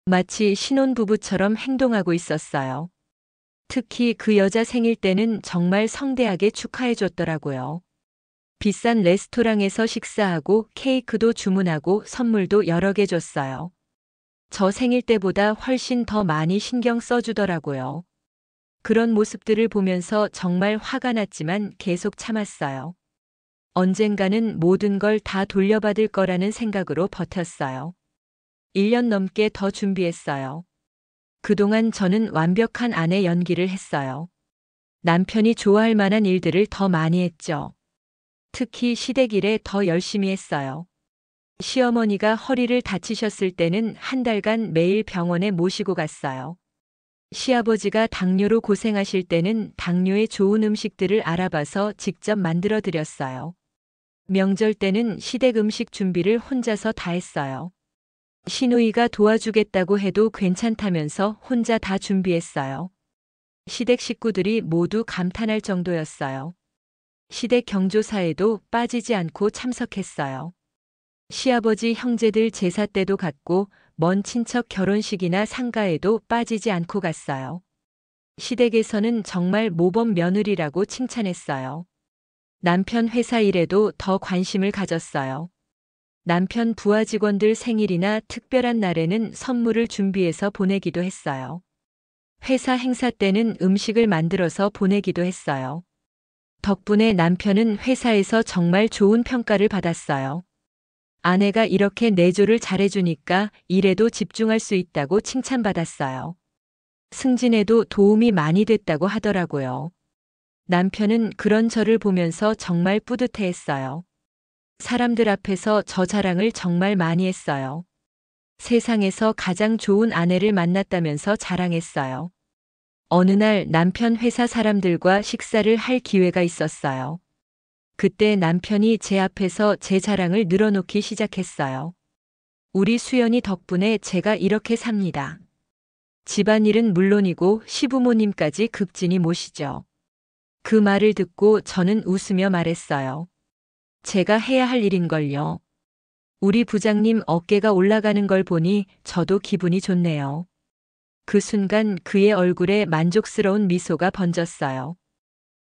마치 신혼부부처럼 행동하고 있었어요. 특히 그 여자 생일 때는 정말 성대하게 축하해줬더라고요. 비싼 레스토랑에서 식사하고 케이크도 주문하고 선물도 여러 개 줬어요. 저 생일 때보다 훨씬 더 많이 신경 써주더라고요. 그런 모습들을 보면서 정말 화가 났지만 계속 참았어요. 언젠가는 모든 걸 다 돌려받을 거라는 생각으로 버텼어요. 1년 넘게 더 준비했어요. 그동안 저는 완벽한 아내 연기를 했어요. 남편이 좋아할 만한 일들을 더 많이 했죠. 특히 시댁 일에 더 열심히 했어요. 시어머니가 허리를 다치셨을 때는 한 달간 매일 병원에 모시고 갔어요. 시아버지가 당뇨로 고생하실 때는 당뇨에 좋은 음식들을 알아봐서 직접 만들어 드렸어요. 명절 때는 시댁 음식 준비를 혼자서 다 했어요. 시누이가 도와주겠다고 해도 괜찮다면서 혼자 다 준비했어요. 시댁 식구들이 모두 감탄할 정도였어요. 시댁 경조사에도 빠지지 않고 참석했어요. 시아버지 형제들 제사 때도 갔고 먼 친척 결혼식이나 상가에도 빠지지 않고 갔어요. 시댁에서는 정말 모범 며느리라고 칭찬했어요. 남편 회사 일에도 더 관심을 가졌어요. 남편 부하 직원들 생일이나 특별한 날에는 선물을 준비해서 보내기도 했어요. 회사 행사 때는 음식을 만들어서 보내기도 했어요. 덕분에 남편은 회사에서 정말 좋은 평가를 받았어요. 아내가 이렇게 내조를 잘해주니까 일에도 집중할 수 있다고 칭찬받았어요. 승진에도 도움이 많이 됐다고 하더라고요. 남편은 그런 저를 보면서 정말 뿌듯해했어요. 사람들 앞에서 저 자랑을 정말 많이 했어요. 세상에서 가장 좋은 아내를 만났다면서 자랑했어요. 어느 날 남편 회사 사람들과 식사를 할 기회가 있었어요. 그때 남편이 제 앞에서 제 자랑을 늘어놓기 시작했어요. 우리 수연이 덕분에 제가 이렇게 삽니다. 집안일은 물론이고 시부모님까지 극진히 모시죠. 그 말을 듣고 저는 웃으며 말했어요. 제가 해야 할 일인걸요. 우리 부장님 어깨가 올라가는 걸 보니 저도 기분이 좋네요. 그 순간 그의 얼굴에 만족스러운 미소가 번졌어요.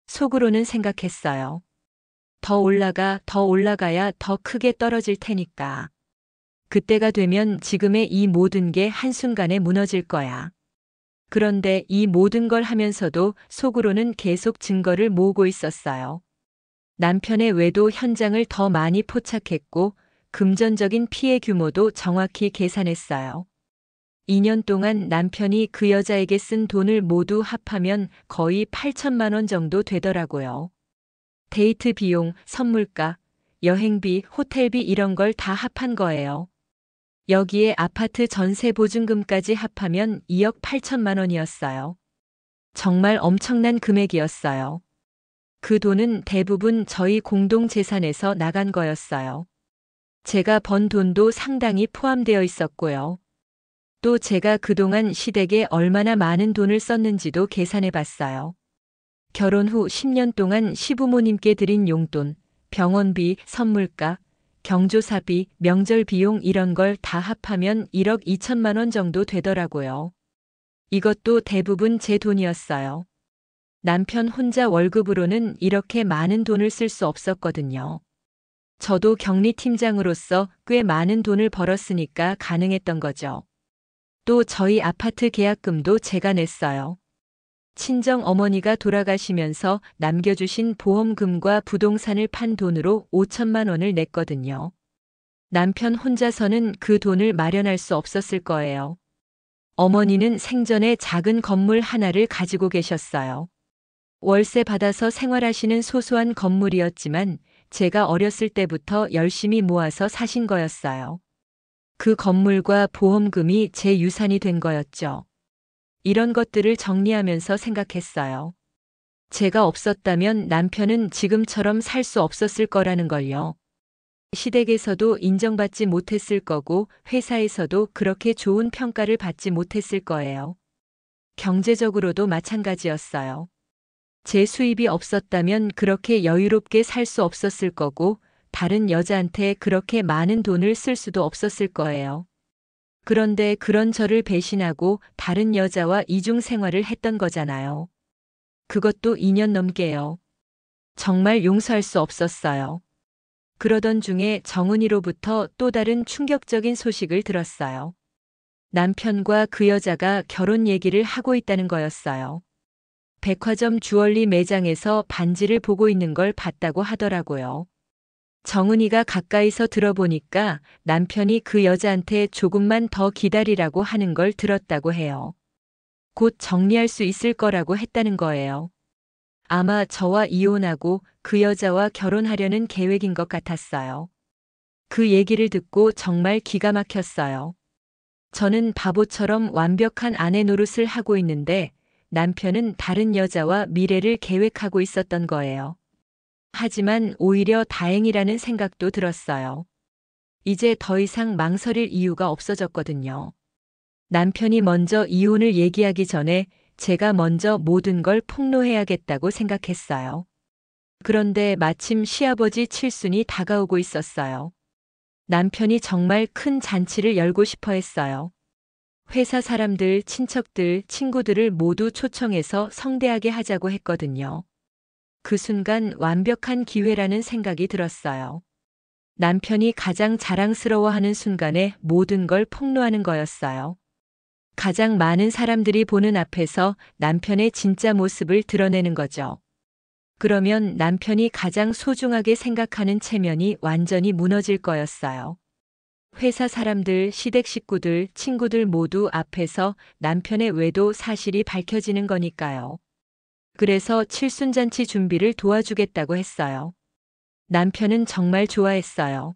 속으로는 생각했어요. 더 올라가야 더 크게 떨어질 테니까. 그때가 되면 지금의 이 모든 게 한순간에 무너질 거야. 그런데 이 모든 걸 하면서도 속으로는 계속 증거를 모으고 있었어요. 남편의 외도 현장을 더 많이 포착했고 금전적인 피해 규모도 정확히 계산했어요. 2년 동안 남편이 그 여자에게 쓴 돈을 모두 합하면 거의 8천만 원 정도 되더라고요. 데이트 비용, 선물가, 여행비, 호텔비 이런 걸 다 합한 거예요. 여기에 아파트 전세 보증금까지 합하면 2억 8천만 원이었어요. 정말 엄청난 금액이었어요. 그 돈은 대부분 저희 공동 재산에서 나간 거였어요. 제가 번 돈도 상당히 포함되어 있었고요. 또 제가 그동안 시댁에 얼마나 많은 돈을 썼는지도 계산해 봤어요. 결혼 후 10년 동안 시부모님께 드린 용돈, 병원비, 선물가, 경조사비, 명절 비용 이런 걸 다 합하면 1억 2천만 원 정도 되더라고요. 이것도 대부분 제 돈이었어요. 남편 혼자 월급으로는 이렇게 많은 돈을 쓸 수 없었거든요. 저도 격리팀장으로서 꽤 많은 돈을 벌었으니까 가능했던 거죠. 또 저희 아파트 계약금도 제가 냈어요. 친정 어머니가 돌아가시면서 남겨주신 보험금과 부동산을 판 돈으로 5천만 원을 냈거든요. 남편 혼자서는 그 돈을 마련할 수 없었을 거예요. 어머니는 생전에 작은 건물 하나를 가지고 계셨어요. 월세 받아서 생활하시는 소소한 건물이었지만 제가 어렸을 때부터 열심히 모아서 사신 거였어요. 그 건물과 보험금이 제 유산이 된 거였죠. 이런 것들을 정리하면서 생각했어요. 제가 없었다면 남편은 지금처럼 살 수 없었을 거라는 걸요. 시댁에서도 인정받지 못했을 거고 회사에서도 그렇게 좋은 평가를 받지 못했을 거예요. 경제적으로도 마찬가지였어요. 제 수입이 없었다면 그렇게 여유롭게 살 수 없었을 거고 다른 여자한테 그렇게 많은 돈을 쓸 수도 없었을 거예요. 그런데 그런 저를 배신하고 다른 여자와 이중 생활을 했던 거잖아요. 그것도 2년 넘게요. 정말 용서할 수 없었어요. 그러던 중에 정은이로부터 또 다른 충격적인 소식을 들었어요. 남편과 그 여자가 결혼 얘기를 하고 있다는 거였어요. 백화점 주얼리 매장에서 반지를 보고 있는 걸 봤다고 하더라고요. 정은이가 가까이서 들어보니까 남편이 그 여자한테 조금만 더 기다리라고 하는 걸 들었다고 해요. 곧 정리할 수 있을 거라고 했다는 거예요. 아마 저와 이혼하고 그 여자와 결혼하려는 계획인 것 같았어요. 그 얘기를 듣고 정말 기가 막혔어요. 저는 바보처럼 완벽한 아내 노릇을 하고 있는데 남편은 다른 여자와 미래를 계획하고 있었던 거예요. 하지만 오히려 다행이라는 생각도 들었어요. 이제 더 이상 망설일 이유가 없어졌거든요. 남편이 먼저 이혼을 얘기하기 전에 제가 먼저 모든 걸 폭로해야겠다고 생각했어요. 그런데 마침 시아버지 칠순이 다가오고 있었어요. 남편이 정말 큰 잔치를 열고 싶어 했어요. 회사 사람들, 친척들, 친구들을 모두 초청해서 성대하게 하자고 했거든요. 그 순간 완벽한 기회라는 생각이 들었어요. 남편이 가장 자랑스러워하는 순간에 모든 걸 폭로하는 거였어요. 가장 많은 사람들이 보는 앞에서 남편의 진짜 모습을 드러내는 거죠. 그러면 남편이 가장 소중하게 생각하는 체면이 완전히 무너질 거였어요. 회사 사람들, 시댁 식구들, 친구들 모두 앞에서 남편의 외도 사실이 밝혀지는 거니까요. 그래서 칠순잔치 준비를 도와주겠다고 했어요. 남편은 정말 좋아했어요.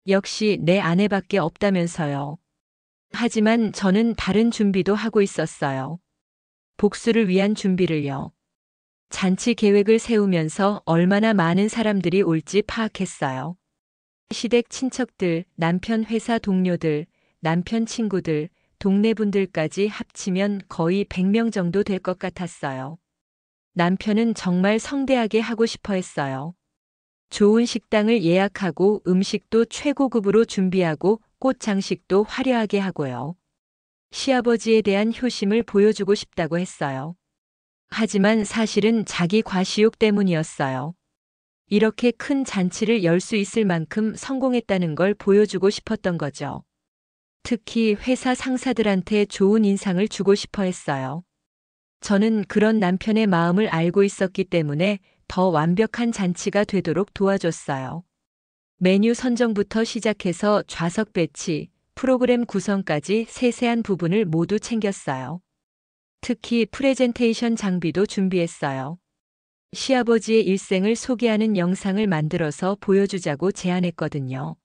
역시 내 아내밖에 없다면서요. 하지만 저는 다른 준비도 하고 있었어요. 복수를 위한 준비를요. 잔치 계획을 세우면서 얼마나 많은 사람들이 올지 파악했어요. 시댁 친척들, 남편 회사 동료들, 남편 친구들, 동네 분들까지 합치면 거의 100명 정도 될 것 같았어요. 남편은 정말 성대하게 하고 싶어 했어요. 좋은 식당을 예약하고 음식도 최고급으로 준비하고 꽃 장식도 화려하게 하고요. 시아버지에 대한 효심을 보여주고 싶다고 했어요. 하지만 사실은 자기 과시욕 때문이었어요. 이렇게 큰 잔치를 열 수 있을 만큼 성공했다는 걸 보여주고 싶었던 거죠. 특히 회사 상사들한테 좋은 인상을 주고 싶어 했어요. 저는 그런 남편의 마음을 알고 있었기 때문에 더 완벽한 잔치가 되도록 도와줬어요. 메뉴 선정부터 시작해서 좌석 배치, 프로그램 구성까지 세세한 부분을 모두 챙겼어요. 특히 프레젠테이션 장비도 준비했어요. 시아버지의 일생을 소개하는 영상을 만들어서 보여주자고 제안했거든요.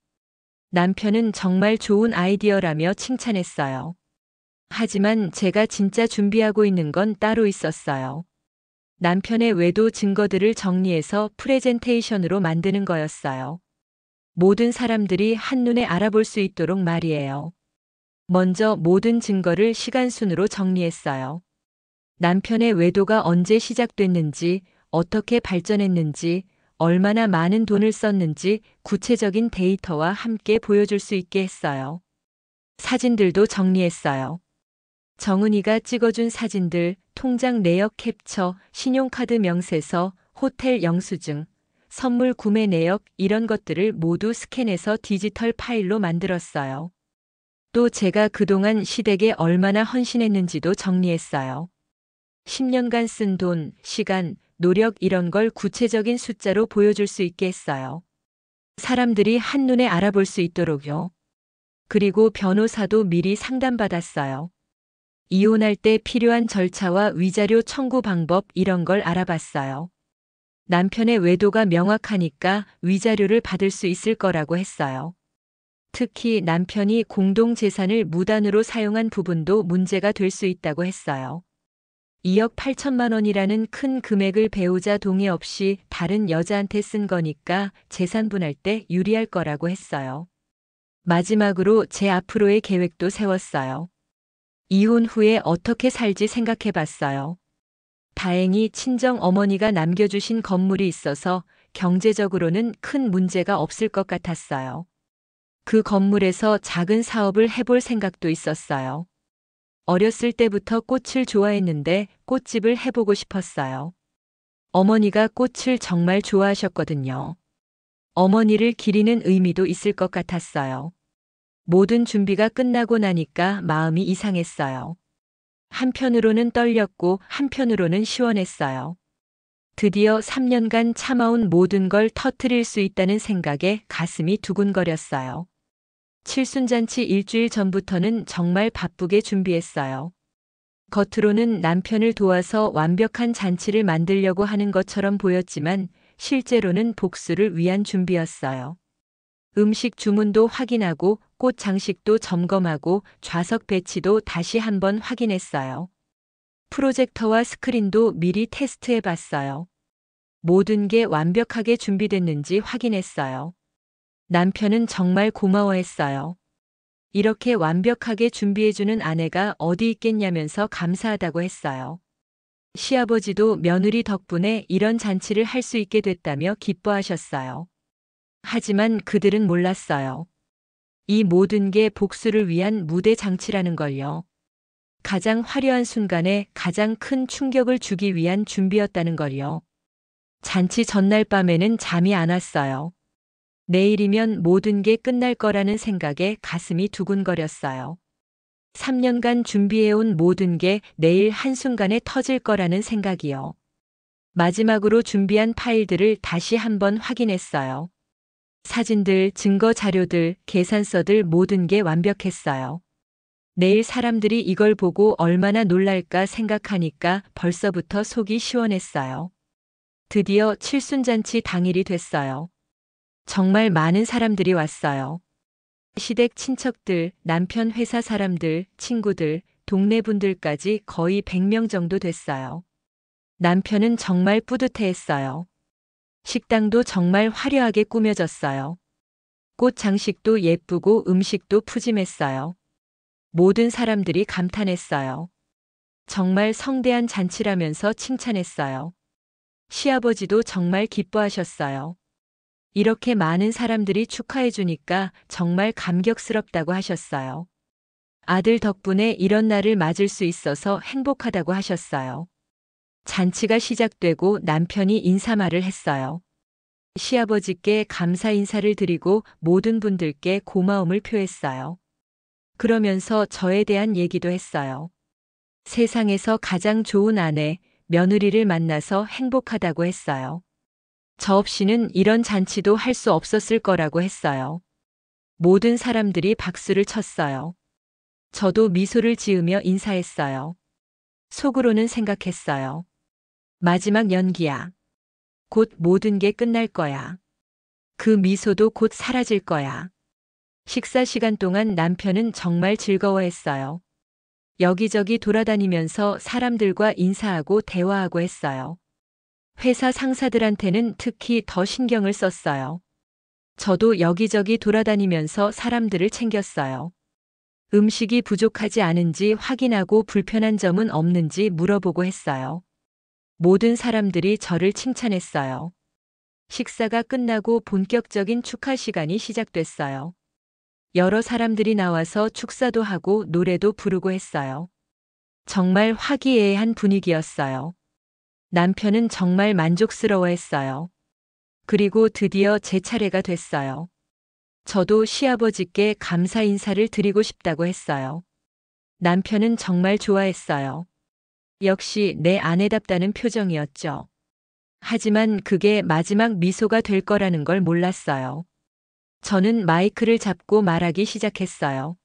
남편은 정말 좋은 아이디어라며 칭찬했어요. 하지만 제가 진짜 준비하고 있는 건 따로 있었어요. 남편의 외도 증거들을 정리해서 프레젠테이션으로 만드는 거였어요. 모든 사람들이 한눈에 알아볼 수 있도록 말이에요. 먼저 모든 증거를 시간순으로 정리했어요. 남편의 외도가 언제 시작됐는지, 어떻게 발전했는지, 얼마나 많은 돈을 썼는지 구체적인 데이터와 함께 보여줄 수 있게 했어요. 사진들도 정리했어요. 정은이가 찍어준 사진들, 통장 내역 캡처, 신용카드 명세서, 호텔 영수증, 선물 구매 내역 이런 것들을 모두 스캔해서 디지털 파일로 만들었어요. 또 제가 그동안 시댁에 얼마나 헌신했는지도 정리했어요. 10년간 쓴 돈, 시간, 노력 이런 걸 구체적인 숫자로 보여줄 수 있게 했어요. 사람들이 한눈에 알아볼 수 있도록요. 그리고 변호사도 미리 상담받았어요. 이혼할 때 필요한 절차와 위자료 청구 방법 이런 걸 알아봤어요. 남편의 외도가 명확하니까 위자료를 받을 수 있을 거라고 했어요. 특히 남편이 공동재산을 무단으로 사용한 부분도 문제가 될 수 있다고 했어요. 2억 8천만 원이라는 큰 금액을 배우자 동의 없이 다른 여자한테 쓴 거니까 재산분할 때 유리할 거라고 했어요. 마지막으로 제 앞으로의 계획도 세웠어요. 이혼 후에 어떻게 살지 생각해 봤어요. 다행히 친정 어머니가 남겨주신 건물이 있어서 경제적으로는 큰 문제가 없을 것 같았어요. 그 건물에서 작은 사업을 해볼 생각도 있었어요. 어렸을 때부터 꽃을 좋아했는데 꽃집을 해보고 싶었어요. 어머니가 꽃을 정말 좋아하셨거든요. 어머니를 기리는 의미도 있을 것 같았어요. 모든 준비가 끝나고 나니까 마음이 이상했어요. 한편으로는 떨렸고 한편으로는 시원했어요. 드디어 3년간 참아온 모든 걸 터뜨릴 수 있다는 생각에 가슴이 두근거렸어요. 칠순잔치 일주일 전부터는 정말 바쁘게 준비했어요. 겉으로는 남편을 도와서 완벽한 잔치를 만들려고 하는 것처럼 보였지만 실제로는 복수를 위한 준비였어요. 음식 주문도 확인하고 꽃 장식도 점검하고 좌석 배치도 다시 한번 확인했어요. 프로젝터와 스크린도 미리 테스트해 봤어요. 모든 게 완벽하게 준비됐는지 확인했어요. 남편은 정말 고마워했어요. 이렇게 완벽하게 준비해주는 아내가 어디 있겠냐면서 감사하다고 했어요. 시아버지도 며느리 덕분에 이런 잔치를 할 수 있게 됐다며 기뻐하셨어요. 하지만 그들은 몰랐어요. 이 모든 게 복수를 위한 무대 장치라는 걸요. 가장 화려한 순간에 가장 큰 충격을 주기 위한 준비였다는 걸요. 잔치 전날 밤에는 잠이 안 왔어요. 내일이면 모든 게 끝날 거라는 생각에 가슴이 두근거렸어요. 3년간 준비해온 모든 게 내일 한순간에 터질 거라는 생각이요. 마지막으로 준비한 파일들을 다시 한번 확인했어요. 사진들, 증거 자료들, 계산서들 모든 게 완벽했어요. 내일 사람들이 이걸 보고 얼마나 놀랄까 생각하니까 벌써부터 속이 시원했어요. 드디어 칠순잔치 당일이 됐어요. 정말 많은 사람들이 왔어요. 시댁 친척들, 남편 회사 사람들, 친구들, 동네 분들까지 거의 100명 정도 됐어요. 남편은 정말 뿌듯해했어요. 식당도 정말 화려하게 꾸며졌어요. 꽃 장식도 예쁘고 음식도 푸짐했어요. 모든 사람들이 감탄했어요. 정말 성대한 잔치라면서 칭찬했어요. 시아버지도 정말 기뻐하셨어요. 이렇게 많은 사람들이 축하해주니까 정말 감격스럽다고 하셨어요. 아들 덕분에 이런 날을 맞을 수 있어서 행복하다고 하셨어요. 잔치가 시작되고 남편이 인사말을 했어요. 시아버지께 감사 인사를 드리고 모든 분들께 고마움을 표했어요. 그러면서 저에 대한 얘기도 했어요. 세상에서 가장 좋은 아내, 며느리를 만나서 행복하다고 했어요. 저 없이는 이런 잔치도 할 수 없었을 거라고 했어요. 모든 사람들이 박수를 쳤어요. 저도 미소를 지으며 인사했어요. 속으로는 생각했어요. 마지막 연기야. 곧 모든 게 끝날 거야. 그 미소도 곧 사라질 거야. 식사 시간 동안 남편은 정말 즐거워했어요. 여기저기 돌아다니면서 사람들과 인사하고 대화하고 했어요. 회사 상사들한테는 특히 더 신경을 썼어요. 저도 여기저기 돌아다니면서 사람들을 챙겼어요. 음식이 부족하지 않은지 확인하고 불편한 점은 없는지 물어보고 했어요. 모든 사람들이 저를 칭찬했어요. 식사가 끝나고 본격적인 축하 시간이 시작됐어요. 여러 사람들이 나와서 축사도 하고 노래도 부르고 했어요. 정말 화기애애한 분위기였어요. 남편은 정말 만족스러워했어요. 그리고 드디어 제 차례가 됐어요. 저도 시아버지께 감사 인사를 드리고 싶다고 했어요. 남편은 정말 좋아했어요. 역시 내 아내답다는 표정이었죠. 하지만 그게 마지막 미소가 될 거라는 걸 몰랐어요. 저는 마이크를 잡고 말하기 시작했어요.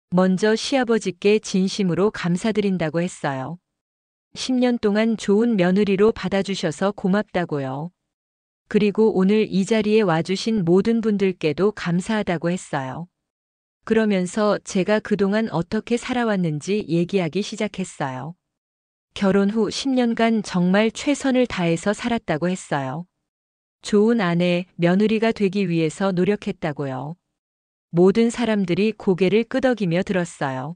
먼저 시아버지께 진심으로 감사드린다고 했어요. 10년 동안 좋은 며느리로 받아주셔서 고맙다고요. 그리고 오늘 이 자리에 와주신 모든 분들께도 감사하다고 했어요. 그러면서 제가 그동안 어떻게 살아왔는지 얘기하기 시작했어요. 결혼 후 10년간 정말 최선을 다해서 살았다고 했어요. 좋은 아내, 며느리가 되기 위해서 노력했다고요. 모든 사람들이 고개를 끄덕이며 들었어요.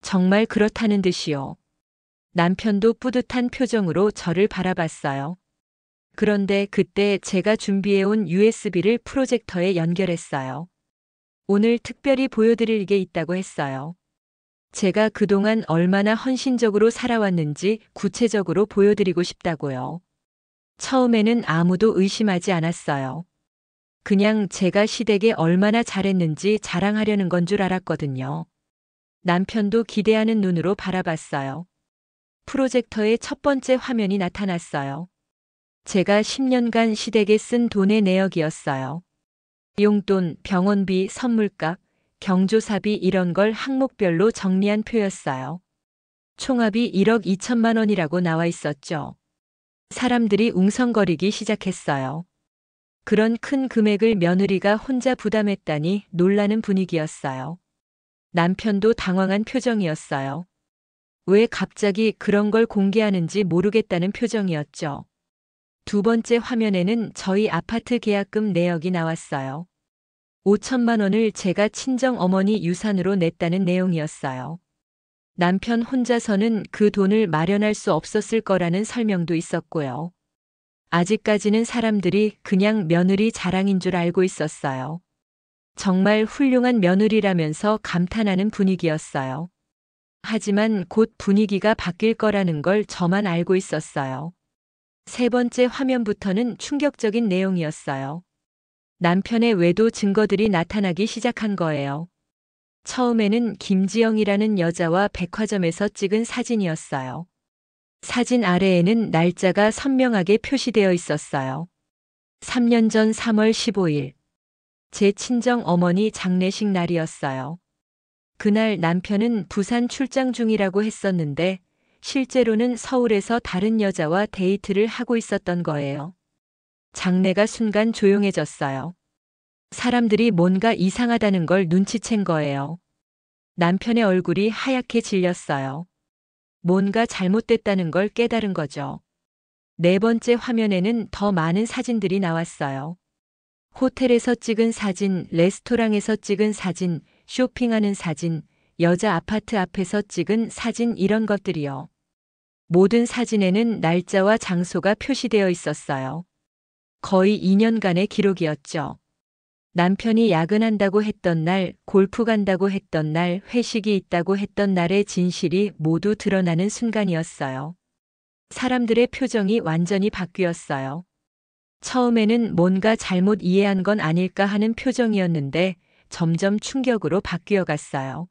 정말 그렇다는 듯이요. 남편도 뿌듯한 표정으로 저를 바라봤어요. 그런데 그때 제가 준비해온 USB를 프로젝터에 연결했어요. 오늘 특별히 보여드릴 게 있다고 했어요. 제가 그동안 얼마나 헌신적으로 살아왔는지 구체적으로 보여드리고 싶다고요. 처음에는 아무도 의심하지 않았어요. 그냥 제가 시댁에 얼마나 잘했는지 자랑하려는 건 줄 알았거든요. 남편도 기대하는 눈으로 바라봤어요. 프로젝터의 첫 번째 화면이 나타났어요. 제가 10년간 시댁에 쓴 돈의 내역이었어요. 용돈, 병원비, 선물값, 경조사비 이런 걸 항목별로 정리한 표였어요. 총합이 1억 2천만 원이라고 나와 있었죠. 사람들이 웅성거리기 시작했어요. 그런 큰 금액을 며느리가 혼자 부담했다니 놀라는 분위기였어요. 남편도 당황한 표정이었어요. 왜 갑자기 그런 걸 공개하는지 모르겠다는 표정이었죠. 두 번째 화면에는 저희 아파트 계약금 내역이 나왔어요. 5천만 원을 제가 친정 어머니 유산으로 냈다는 내용이었어요. 남편 혼자서는 그 돈을 마련할 수 없었을 거라는 설명도 있었고요. 아직까지는 사람들이 그냥 며느리 자랑인 줄 알고 있었어요. 정말 훌륭한 며느리라면서 감탄하는 분위기였어요. 하지만 곧 분위기가 바뀔 거라는 걸 저만 알고 있었어요. 세 번째 화면부터는 충격적인 내용이었어요. 남편의 외도 증거들이 나타나기 시작한 거예요. 처음에는 김지영이라는 여자와 백화점에서 찍은 사진이었어요. 사진 아래에는 날짜가 선명하게 표시되어 있었어요. 3년 전 3월 15일. 제 친정 어머니 장례식 날이었어요. 그날 남편은 부산 출장 중이라고 했었는데 실제로는 서울에서 다른 여자와 데이트를 하고 있었던 거예요. 장내가 순간 조용해졌어요. 사람들이 뭔가 이상하다는 걸 눈치챈 거예요. 남편의 얼굴이 하얗게 질렸어요. 뭔가 잘못됐다는 걸 깨달은 거죠. 네 번째 화면에는 더 많은 사진들이 나왔어요. 호텔에서 찍은 사진, 레스토랑에서 찍은 사진, 쇼핑하는 사진, 여자 아파트 앞에서 찍은 사진 이런 것들이요. 모든 사진에는 날짜와 장소가 표시되어 있었어요. 거의 2년간의 기록이었죠. 남편이 야근한다고 했던 날, 골프 간다고 했던 날, 회식이 있다고 했던 날의 진실이 모두 드러나는 순간이었어요. 사람들의 표정이 완전히 바뀌었어요. 처음에는 뭔가 잘못 이해한 건 아닐까 하는 표정이었는데 점점 충격으로 바뀌어 갔어요.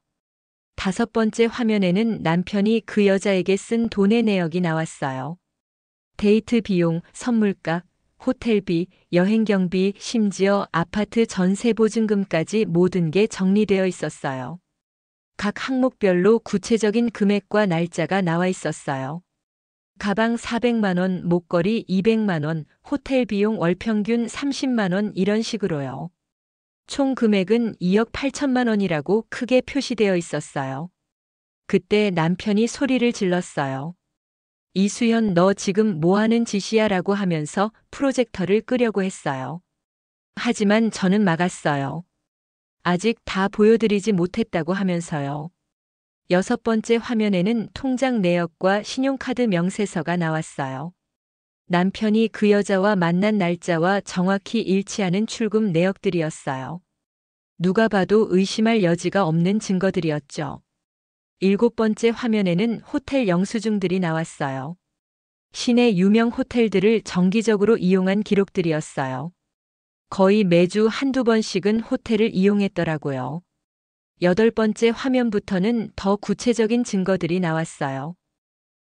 다섯 번째 화면에는 남편이 그 여자에게 쓴 돈의 내역이 나왔어요. 데이트 비용, 선물값, 호텔비, 여행 경비, 심지어 아파트 전세 보증금까지 모든 게 정리되어 있었어요. 각 항목별로 구체적인 금액과 날짜가 나와 있었어요. 가방 400만 원, 목걸이 200만 원, 호텔 비용 월 평균 30만 원 이런 식으로요. 총 금액은 2억 8천만 원이라고 크게 표시되어 있었어요. 그때 남편이 소리를 질렀어요. 이수연, 너 지금 뭐 하는 짓이야? 라고 하면서 프로젝터를 끄려고 했어요. 하지만 저는 막았어요. 아직 다 보여드리지 못했다고 하면서요. 여섯 번째 화면에는 통장 내역과 신용카드 명세서가 나왔어요. 남편이 그 여자와 만난 날짜와 정확히 일치하는 출금 내역들이었어요. 누가 봐도 의심할 여지가 없는 증거들이었죠. 일곱 번째 화면에는 호텔 영수증들이 나왔어요. 시내 유명 호텔들을 정기적으로 이용한 기록들이었어요. 거의 매주 한두 번씩은 호텔을 이용했더라고요. 여덟 번째 화면부터는 더 구체적인 증거들이 나왔어요.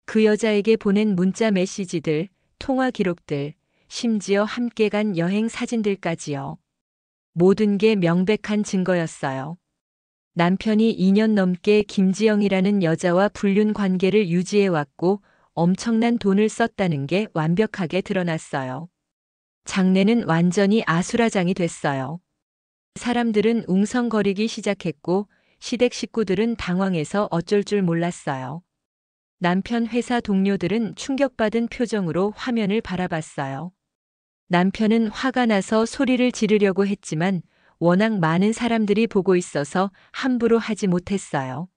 그 여자에게 보낸 문자 메시지들, 통화 기록들, 심지어 함께 간 여행 사진들까지요. 모든 게 명백한 증거였어요. 남편이 2년 넘게 김지영이라는 여자와 불륜 관계를 유지해왔고 엄청난 돈을 썼다는 게 완벽하게 드러났어요. 장례는 완전히 아수라장이 됐어요. 사람들은 웅성거리기 시작했고 시댁 식구들은 당황해서 어쩔 줄 몰랐어요. 남편 회사 동료들은 충격받은 표정으로 화면을 바라봤어요. 남편은 화가 나서 소리를 지르려고 했지만 워낙 많은 사람들이 보고 있어서 함부로 하지 못했어요.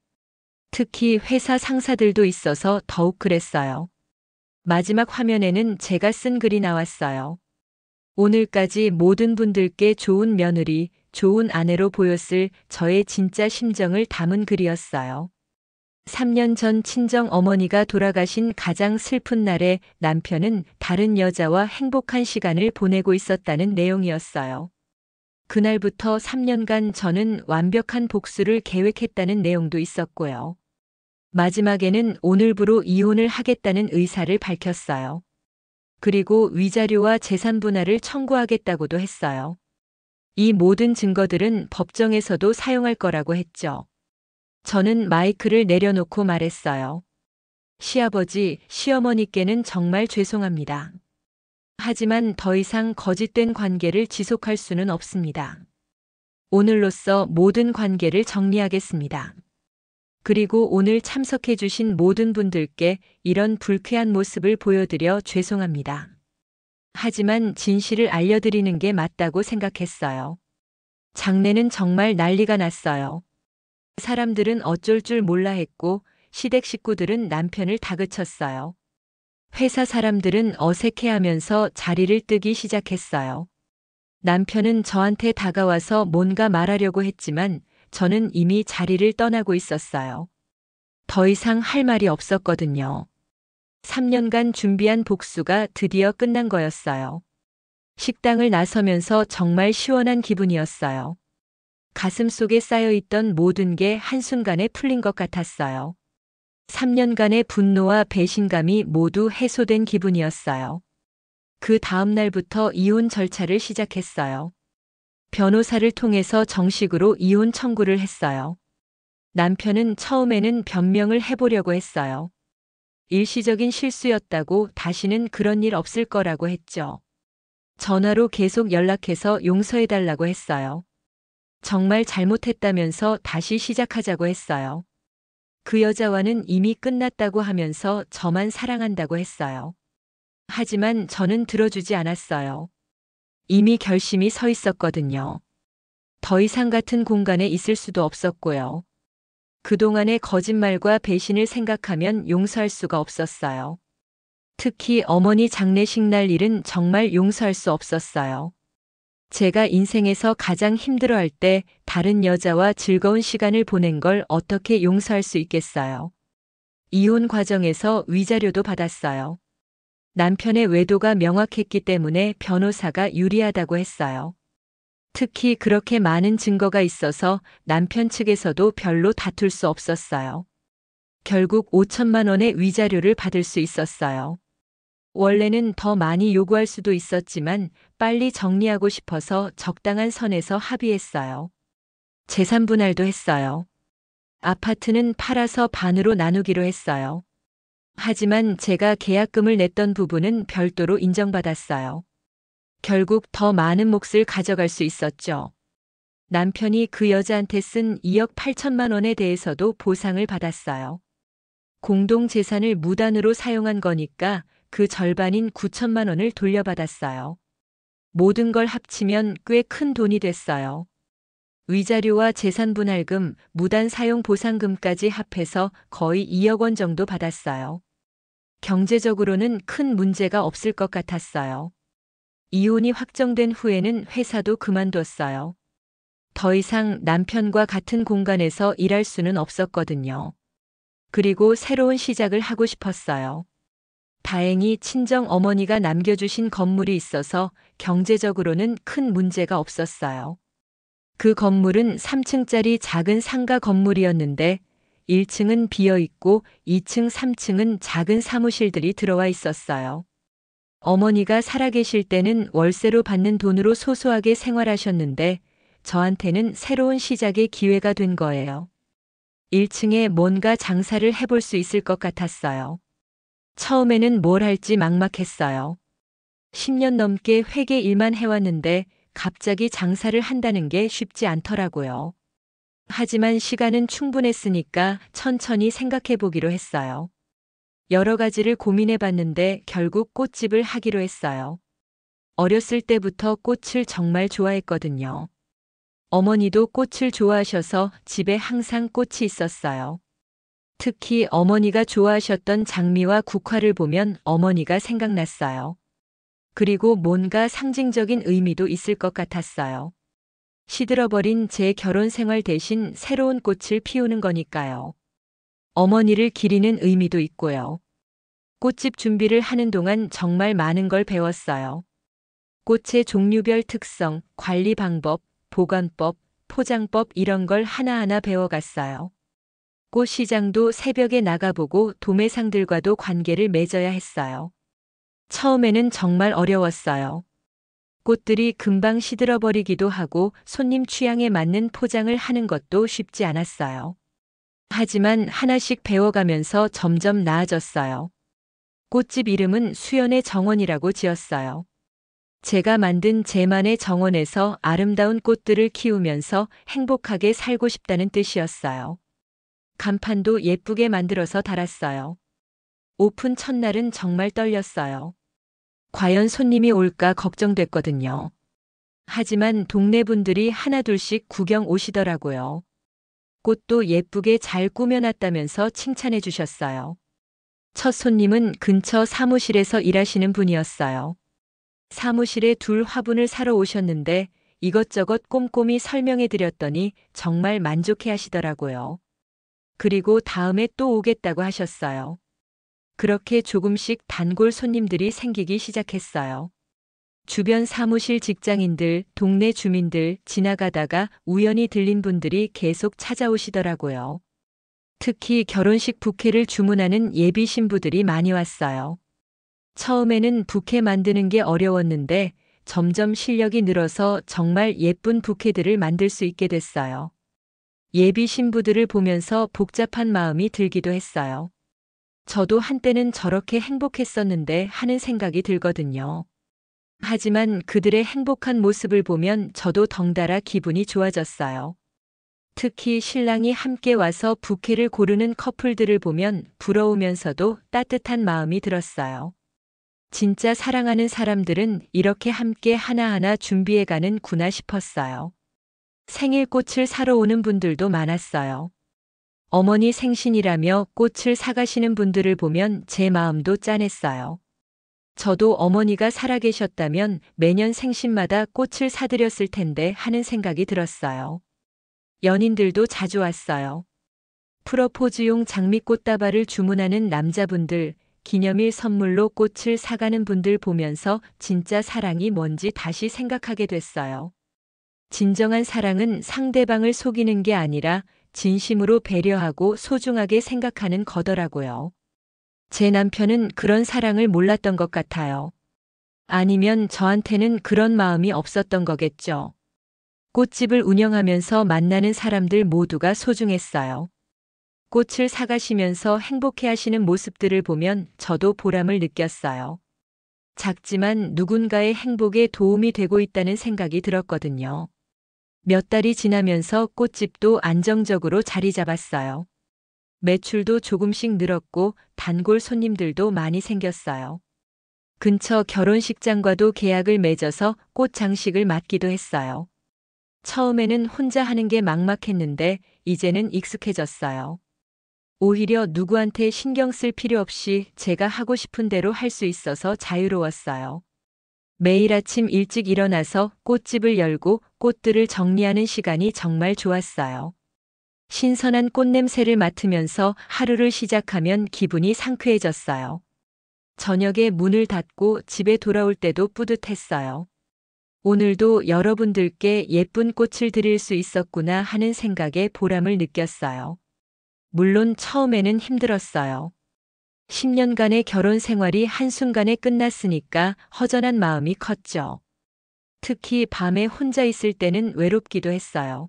특히 회사 상사들도 있어서 더욱 그랬어요. 마지막 화면에는 제가 쓴 글이 나왔어요. 오늘까지 모든 분들께 좋은 며느리, 좋은 아내로 보였을 저의 진짜 심정을 담은 글이었어요. 3년 전 친정 어머니가 돌아가신 가장 슬픈 날에 남편은 다른 여자와 행복한 시간을 보내고 있었다는 내용이었어요. 그날부터 3년간 저는 완벽한 복수를 계획했다는 내용도 있었고요. 마지막에는 오늘부로 이혼을 하겠다는 의사를 밝혔어요. 그리고 위자료와 재산 분할을 청구하겠다고도 했어요. 이 모든 증거들은 법정에서도 사용할 거라고 했죠. 저는 마이크를 내려놓고 말했어요. 시아버지, 시어머니께는 정말 죄송합니다. 하지만 더 이상 거짓된 관계를 지속할 수는 없습니다. 오늘로써 모든 관계를 정리하겠습니다. 그리고 오늘 참석해주신 모든 분들께 이런 불쾌한 모습을 보여드려 죄송합니다. 하지만 진실을 알려드리는 게 맞다고 생각했어요. 장례는 정말 난리가 났어요. 사람들은 어쩔 줄 몰라 했고 시댁 식구들은 남편을 다그쳤어요. 회사 사람들은 어색해하면서 자리를 뜨기 시작했어요. 남편은 저한테 다가와서 뭔가 말하려고 했지만 저는 이미 자리를 떠나고 있었어요. 더 이상 할 말이 없었거든요. 3년간 준비한 복수가 드디어 끝난 거였어요. 식당을 나서면서 정말 시원한 기분이었어요. 가슴 속에 쌓여있던 모든 게 한순간에 풀린 것 같았어요. 3년간의 분노와 배신감이 모두 해소된 기분이었어요. 그 다음 날부터 이혼 절차를 시작했어요. 변호사를 통해서 정식으로 이혼 청구를 했어요. 남편은 처음에는 변명을 해보려고 했어요. 일시적인 실수였다고 다시는 그런 일 없을 거라고 했죠. 전화로 계속 연락해서 용서해달라고 했어요. 정말 잘못했다면서 다시 시작하자고 했어요. 그 여자와는 이미 끝났다고 하면서 저만 사랑한다고 했어요. 하지만 저는 들어주지 않았어요. 이미 결심이 서 있었거든요. 더 이상 같은 공간에 있을 수도 없었고요. 그동안의 거짓말과 배신을 생각하면 용서할 수가 없었어요. 특히 어머니 장례식 날 일은 정말 용서할 수 없었어요. 제가 인생에서 가장 힘들어할 때 다른 여자와 즐거운 시간을 보낸 걸 어떻게 용서할 수 있겠어요. 이혼 과정에서 위자료도 받았어요. 남편의 외도가 명확했기 때문에 변호사가 유리하다고 했어요. 특히 그렇게 많은 증거가 있어서 남편 측에서도 별로 다툴 수 없었어요. 결국 5천만 원의 위자료를 받을 수 있었어요. 원래는 더 많이 요구할 수도 있었지만 빨리 정리하고 싶어서 적당한 선에서 합의했어요. 재산 분할도 했어요. 아파트는 팔아서 반으로 나누기로 했어요. 하지만 제가 계약금을 냈던 부분은 별도로 인정받았어요. 결국 더 많은 몫을 가져갈 수 있었죠. 남편이 그 여자한테 쓴 2억 8천만 원에 대해서도 보상을 받았어요. 공동 재산을 무단으로 사용한 거니까 그 절반인 9천만 원을 돌려받았어요. 모든 걸 합치면 꽤 큰 돈이 됐어요. 위자료와 재산분할금, 무단 사용 보상금까지 합해서 거의 2억 원 정도 받았어요. 경제적으로는 큰 문제가 없을 것 같았어요. 이혼이 확정된 후에는 회사도 그만뒀어요. 더 이상 남편과 같은 공간에서 일할 수는 없었거든요. 그리고 새로운 시작을 하고 싶었어요. 다행히 친정 어머니가 남겨주신 건물이 있어서 경제적으로는 큰 문제가 없었어요. 그 건물은 3층짜리 작은 상가 건물이었는데 1층은 비어있고 2층, 3층은 작은 사무실들이 들어와 있었어요. 어머니가 살아계실 때는 월세로 받는 돈으로 소소하게 생활하셨는데 저한테는 새로운 시작의 기회가 된 거예요. 1층에 뭔가 장사를 해볼 수 있을 것 같았어요. 처음에는 뭘 할지 막막했어요. 10년 넘게 회계 일만 해왔는데 갑자기 장사를 한다는 게 쉽지 않더라고요. 하지만 시간은 충분했으니까 천천히 생각해 보기로 했어요. 여러 가지를 고민해 봤는데 결국 꽃집을 하기로 했어요. 어렸을 때부터 꽃을 정말 좋아했거든요. 어머니도 꽃을 좋아하셔서 집에 항상 꽃이 있었어요. 특히 어머니가 좋아하셨던 장미와 국화를 보면 어머니가 생각났어요. 그리고 뭔가 상징적인 의미도 있을 것 같았어요. 시들어버린 제 결혼 생활 대신 새로운 꽃을 피우는 거니까요. 어머니를 기리는 의미도 있고요. 꽃집 준비를 하는 동안 정말 많은 걸 배웠어요. 꽃의 종류별 특성, 관리 방법, 보관법, 포장법 이런 걸 하나하나 배워갔어요. 꽃 시장도 새벽에 나가보고 도매상들과도 관계를 맺어야 했어요. 처음에는 정말 어려웠어요. 꽃들이 금방 시들어버리기도 하고 손님 취향에 맞는 포장을 하는 것도 쉽지 않았어요. 하지만 하나씩 배워가면서 점점 나아졌어요. 꽃집 이름은 수연의 정원이라고 지었어요. 제가 만든 제만의 정원에서 아름다운 꽃들을 키우면서 행복하게 살고 싶다는 뜻이었어요. 간판도 예쁘게 만들어서 달았어요. 오픈 첫날은 정말 떨렸어요. 과연 손님이 올까 걱정됐거든요. 하지만 동네 분들이 하나둘씩 구경 오시더라고요. 꽃도 예쁘게 잘 꾸며놨다면서 칭찬해 주셨어요. 첫 손님은 근처 사무실에서 일하시는 분이었어요. 사무실에 둘 화분을 사러 오셨는데 이것저것 꼼꼼히 설명해 드렸더니 정말 만족해 하시더라고요. 그리고 다음에 또 오겠다고 하셨어요. 그렇게 조금씩 단골 손님들이 생기기 시작했어요. 주변 사무실 직장인들, 동네 주민들, 지나가다가 우연히 들린 분들이 계속 찾아오시더라고요. 특히 결혼식 부케를 주문하는 예비 신부들이 많이 왔어요. 처음에는 부케 만드는 게 어려웠는데 점점 실력이 늘어서 정말 예쁜 부케들을 만들 수 있게 됐어요. 예비 신부들을 보면서 복잡한 마음이 들기도 했어요. 저도 한때는 저렇게 행복했었는데 하는 생각이 들거든요. 하지만 그들의 행복한 모습을 보면 저도 덩달아 기분이 좋아졌어요. 특히 신랑이 함께 와서 부케를 고르는 커플들을 보면 부러우면서도 따뜻한 마음이 들었어요. 진짜 사랑하는 사람들은 이렇게 함께 하나하나 준비해가는구나 싶었어요. 생일 꽃을 사러 오는 분들도 많았어요. 어머니 생신이라며 꽃을 사가시는 분들을 보면 제 마음도 짠했어요. 저도 어머니가 살아계셨다면 매년 생신마다 꽃을 사드렸을 텐데 하는 생각이 들었어요. 연인들도 자주 왔어요. 프러포즈용 장미꽃다발을 주문하는 남자분들, 기념일 선물로 꽃을 사가는 분들 보면서 진짜 사랑이 뭔지 다시 생각하게 됐어요. 진정한 사랑은 상대방을 속이는 게 아니라 진심으로 배려하고 소중하게 생각하는 거더라고요. 제 남편은 그런 사랑을 몰랐던 것 같아요. 아니면 저한테는 그런 마음이 없었던 거겠죠. 꽃집을 운영하면서 만나는 사람들 모두가 소중했어요. 꽃을 사가시면서 행복해 하시는 모습들을 보면 저도 보람을 느꼈어요. 작지만 누군가의 행복에 도움이 되고 있다는 생각이 들었거든요. 몇 달이 지나면서 꽃집도 안정적으로 자리 잡았어요. 매출도 조금씩 늘었고 단골 손님들도 많이 생겼어요. 근처 결혼식장과도 계약을 맺어서 꽃 장식을 맡기도 했어요. 처음에는 혼자 하는 게 막막했는데 이제는 익숙해졌어요. 오히려 누구한테 신경 쓸 필요 없이 제가 하고 싶은 대로 할 수 있어서 자유로웠어요. 매일 아침 일찍 일어나서 꽃집을 열고 꽃들을 정리하는 시간이 정말 좋았어요. 신선한 꽃냄새를 맡으면서 하루를 시작하면 기분이 상쾌해졌어요. 저녁에 문을 닫고 집에 돌아올 때도 뿌듯했어요. 오늘도 여러분들께 예쁜 꽃을 드릴 수 있었구나 하는 생각에 보람을 느꼈어요. 물론 처음에는 힘들었어요. 10년간의 결혼 생활이 한순간에 끝났으니까 허전한 마음이 컸죠. 특히 밤에 혼자 있을 때는 외롭기도 했어요.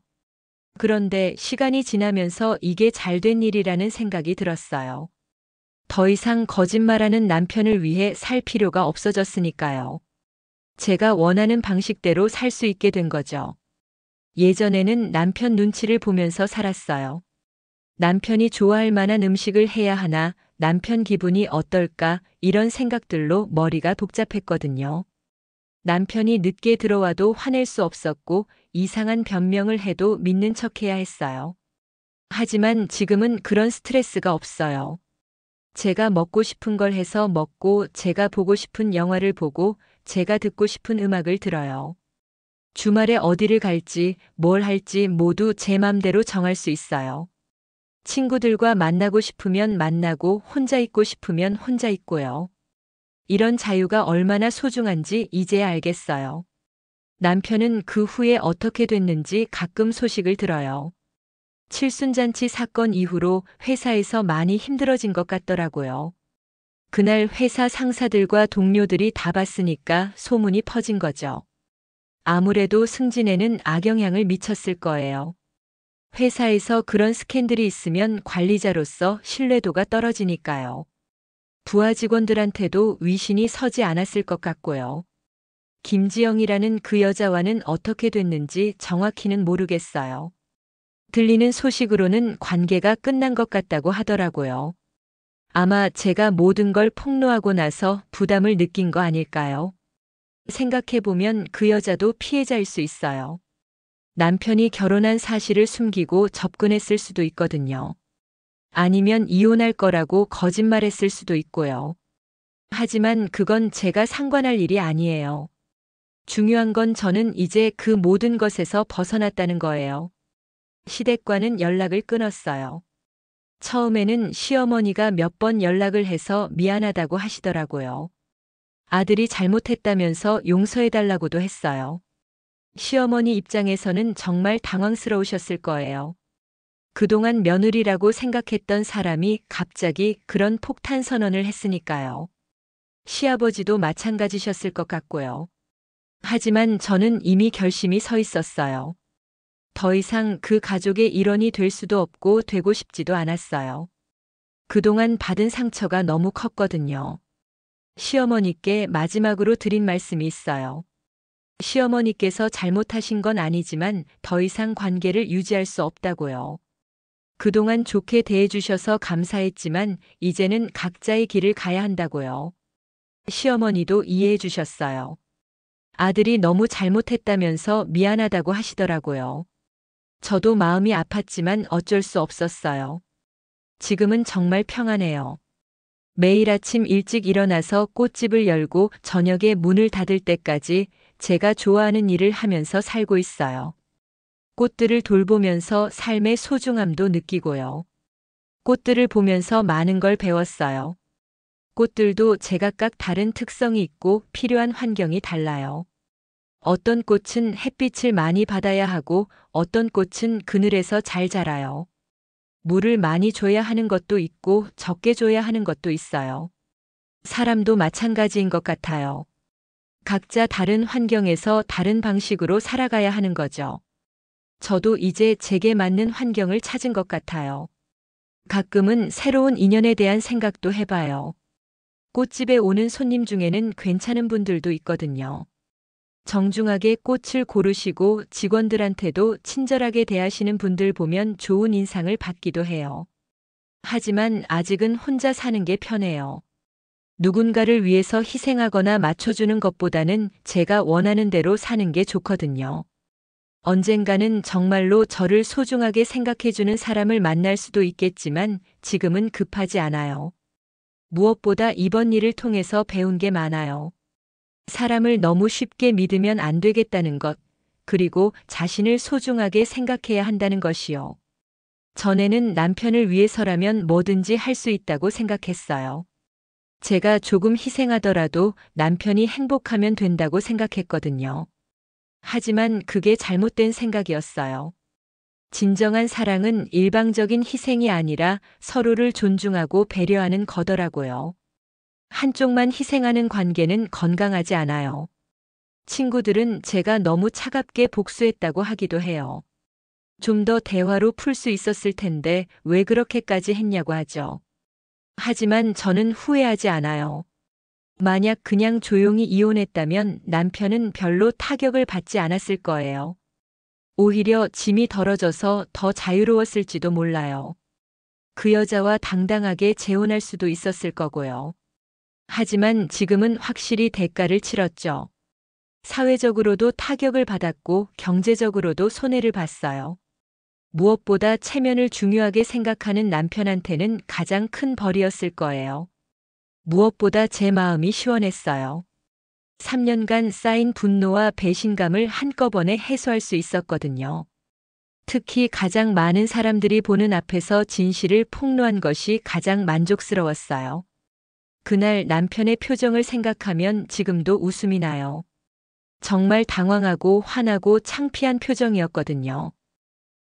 그런데 시간이 지나면서 이게 잘된 일이라는 생각이 들었어요. 더 이상 거짓말하는 남편을 위해 살 필요가 없어졌으니까요. 제가 원하는 방식대로 살 수 있게 된 거죠. 예전에는 남편 눈치를 보면서 살았어요. 남편이 좋아할 만한 음식을 해야 하나, 남편 기분이 어떨까, 이런 생각들로 머리가 복잡했거든요. 남편이 늦게 들어와도 화낼 수 없었고 이상한 변명을 해도 믿는 척해야 했어요. 하지만 지금은 그런 스트레스가 없어요. 제가 먹고 싶은 걸 해서 먹고 제가 보고 싶은 영화를 보고 제가 듣고 싶은 음악을 들어요. 주말에 어디를 갈지 뭘 할지 모두 제 맘대로 정할 수 있어요. 친구들과 만나고 싶으면 만나고 혼자 있고 싶으면 혼자 있고요. 이런 자유가 얼마나 소중한지 이제야 알겠어요. 남편은 그 후에 어떻게 됐는지 가끔 소식을 들어요. 칠순잔치 사건 이후로 회사에서 많이 힘들어진 것 같더라고요. 그날 회사 상사들과 동료들이 다 봤으니까 소문이 퍼진 거죠. 아무래도 승진에는 악영향을 미쳤을 거예요. 회사에서 그런 스캔들이 있으면 관리자로서 신뢰도가 떨어지니까요. 부하 직원들한테도 위신이 서지 않았을 것 같고요. 김지영이라는 그 여자와는 어떻게 됐는지 정확히는 모르겠어요. 들리는 소식으로는 관계가 끝난 것 같다고 하더라고요. 아마 제가 모든 걸 폭로하고 나서 부담을 느낀 거 아닐까요? 생각해보면 그 여자도 피해자일 수 있어요. 남편이 결혼한 사실을 숨기고 접근했을 수도 있거든요. 아니면 이혼할 거라고 거짓말했을 수도 있고요. 하지만 그건 제가 상관할 일이 아니에요. 중요한 건 저는 이제 그 모든 것에서 벗어났다는 거예요. 시댁과는 연락을 끊었어요. 처음에는 시어머니가 몇 번 연락을 해서 미안하다고 하시더라고요. 아들이 잘못했다면서 용서해달라고도 했어요. 시어머니 입장에서는 정말 당황스러우셨을 거예요. 그동안 며느리라고 생각했던 사람이 갑자기 그런 폭탄 선언을 했으니까요. 시아버지도 마찬가지셨을 것 같고요. 하지만 저는 이미 결심이 서 있었어요. 더 이상 그 가족의 일원이 될 수도 없고 되고 싶지도 않았어요. 그동안 받은 상처가 너무 컸거든요. 시어머니께 마지막으로 드린 말씀이 있어요. 시어머니께서 잘못하신 건 아니지만 더 이상 관계를 유지할 수 없다고요. 그동안 좋게 대해주셔서 감사했지만 이제는 각자의 길을 가야 한다고요. 시어머니도 이해해 주셨어요. 아들이 너무 잘못했다면서 미안하다고 하시더라고요. 저도 마음이 아팠지만 어쩔 수 없었어요. 지금은 정말 평안해요. 매일 아침 일찍 일어나서 꽃집을 열고 저녁에 문을 닫을 때까지 제가 좋아하는 일을 하면서 살고 있어요. 꽃들을 돌보면서 삶의 소중함도 느끼고요. 꽃들을 보면서 많은 걸 배웠어요. 꽃들도 제각각 다른 특성이 있고 필요한 환경이 달라요. 어떤 꽃은 햇빛을 많이 받아야 하고 어떤 꽃은 그늘에서 잘 자라요. 물을 많이 줘야 하는 것도 있고 적게 줘야 하는 것도 있어요. 사람도 마찬가지인 것 같아요. 각자 다른 환경에서 다른 방식으로 살아가야 하는 거죠. 저도 이제 제게 맞는 환경을 찾은 것 같아요. 가끔은 새로운 인연에 대한 생각도 해봐요. 꽃집에 오는 손님 중에는 괜찮은 분들도 있거든요. 정중하게 꽃을 고르시고 직원들한테도 친절하게 대하시는 분들 보면 좋은 인상을 받기도 해요. 하지만 아직은 혼자 사는 게 편해요. 누군가를 위해서 희생하거나 맞춰주는 것보다는 제가 원하는 대로 사는 게 좋거든요. 언젠가는 정말로 저를 소중하게 생각해주는 사람을 만날 수도 있겠지만 지금은 급하지 않아요. 무엇보다 이번 일을 통해서 배운 게 많아요. 사람을 너무 쉽게 믿으면 안 되겠다는 것, 그리고 자신을 소중하게 생각해야 한다는 것이요. 전에는 남편을 위해서라면 뭐든지 할 수 있다고 생각했어요. 제가 조금 희생하더라도 남편이 행복하면 된다고 생각했거든요. 하지만 그게 잘못된 생각이었어요. 진정한 사랑은 일방적인 희생이 아니라 서로를 존중하고 배려하는 거더라고요. 한쪽만 희생하는 관계는 건강하지 않아요. 친구들은 제가 너무 차갑게 복수했다고 하기도 해요. 좀 더 대화로 풀 수 있었을 텐데 왜 그렇게까지 했냐고 하죠. 하지만 저는 후회하지 않아요. 만약 그냥 조용히 이혼했다면 남편은 별로 타격을 받지 않았을 거예요. 오히려 짐이 덜어져서 더 자유로웠을지도 몰라요. 그 여자와 당당하게 재혼할 수도 있었을 거고요. 하지만 지금은 확실히 대가를 치렀죠. 사회적으로도 타격을 받았고 경제적으로도 손해를 봤어요. 무엇보다 체면을 중요하게 생각하는 남편한테는 가장 큰 벌이었을 거예요. 무엇보다 제 마음이 시원했어요. 3년간 쌓인 분노와 배신감을 한꺼번에 해소할 수 있었거든요. 특히 가장 많은 사람들이 보는 앞에서 진실을 폭로한 것이 가장 만족스러웠어요. 그날 남편의 표정을 생각하면 지금도 웃음이 나요. 정말 당황하고 화나고 창피한 표정이었거든요.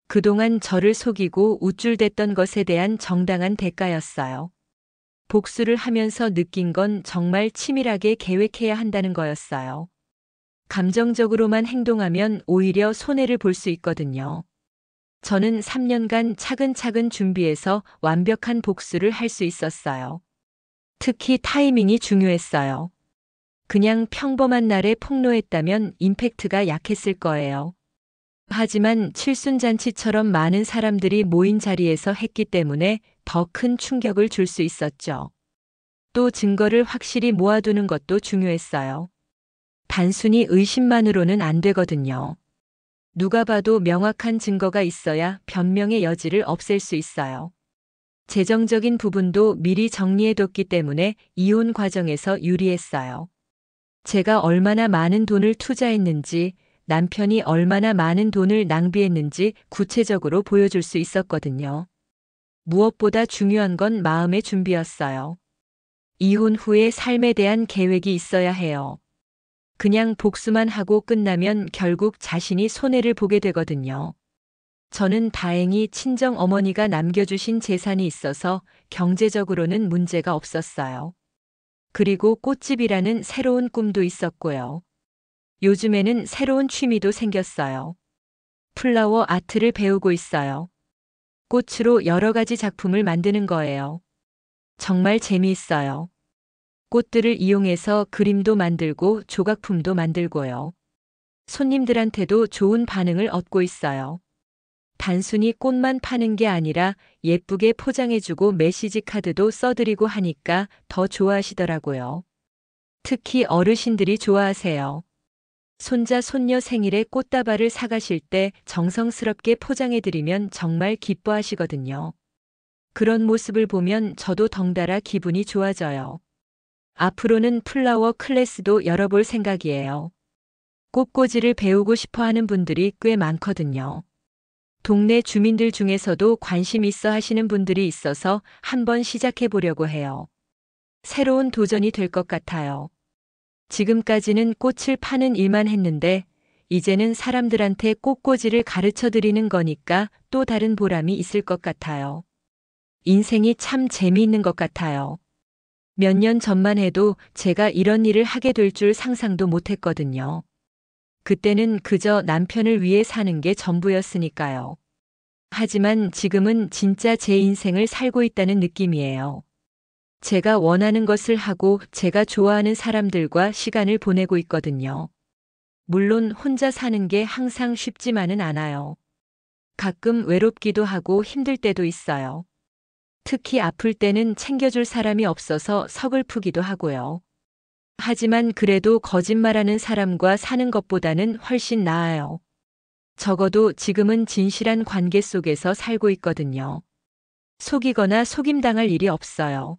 그동안 저를 속이고 우쭐댔던 것에 대한 정당한 대가였어요. 복수를 하면서 느낀 건 정말 치밀하게 계획해야 한다는 거였어요. 감정적으로만 행동하면 오히려 손해를 볼 수 있거든요. 저는 3년간 차근차근 준비해서 완벽한 복수를 할 수 있었어요. 특히 타이밍이 중요했어요. 그냥 평범한 날에 폭로했다면 임팩트가 약했을 거예요. 하지만 칠순잔치처럼 많은 사람들이 모인 자리에서 했기 때문에 더 큰 충격을 줄 수 있었죠. 또 증거를 확실히 모아두는 것도 중요했어요. 단순히 의심만으로는 안 되거든요. 누가 봐도 명확한 증거가 있어야 변명의 여지를 없앨 수 있어요. 재정적인 부분도 미리 정리해뒀기 때문에 이혼 과정에서 유리했어요. 제가 얼마나 많은 돈을 투자했는지, 남편이 얼마나 많은 돈을 낭비했는지 구체적으로 보여줄 수 있었거든요. 무엇보다 중요한 건 마음의 준비였어요. 이혼 후의 삶에 대한 계획이 있어야 해요. 그냥 복수만 하고 끝나면 결국 자신이 손해를 보게 되거든요. 저는 다행히 친정 어머니가 남겨주신 재산이 있어서 경제적으로는 문제가 없었어요. 그리고 꽃집이라는 새로운 꿈도 있었고요. 요즘에는 새로운 취미도 생겼어요. 플라워 아트를 배우고 있어요. 꽃으로 여러 가지 작품을 만드는 거예요. 정말 재미있어요. 꽃들을 이용해서 그림도 만들고 조각품도 만들고요. 손님들한테도 좋은 반응을 얻고 있어요. 단순히 꽃만 파는 게 아니라 예쁘게 포장해주고 메시지 카드도 써드리고 하니까 더 좋아하시더라고요. 특히 어르신들이 좋아하세요. 손자, 손녀 생일에 꽃다발을 사가실 때 정성스럽게 포장해드리면 정말 기뻐하시거든요. 그런 모습을 보면 저도 덩달아 기분이 좋아져요. 앞으로는 플라워 클래스도 열어볼 생각이에요. 꽃꽂이를 배우고 싶어 하는 분들이 꽤 많거든요. 동네 주민들 중에서도 관심 있어 하시는 분들이 있어서 한번 시작해 보려고 해요. 새로운 도전이 될 것 같아요. 지금까지는 꽃을 파는 일만 했는데 이제는 사람들한테 꽃꽂이를 가르쳐 드리는 거니까 또 다른 보람이 있을 것 같아요. 인생이 참 재미있는 것 같아요. 몇 년 전만 해도 제가 이런 일을 하게 될 줄 상상도 못 했거든요. 그때는 그저 남편을 위해 사는 게 전부였으니까요. 하지만 지금은 진짜 제 인생을 살고 있다는 느낌이에요. 제가 원하는 것을 하고 제가 좋아하는 사람들과 시간을 보내고 있거든요. 물론 혼자 사는 게 항상 쉽지만은 않아요. 가끔 외롭기도 하고 힘들 때도 있어요. 특히 아플 때는 챙겨줄 사람이 없어서 서글프기도 하고요. 하지만 그래도 거짓말하는 사람과 사는 것보다는 훨씬 나아요. 적어도 지금은 진실한 관계 속에서 살고 있거든요. 속이거나 속임당할 일이 없어요.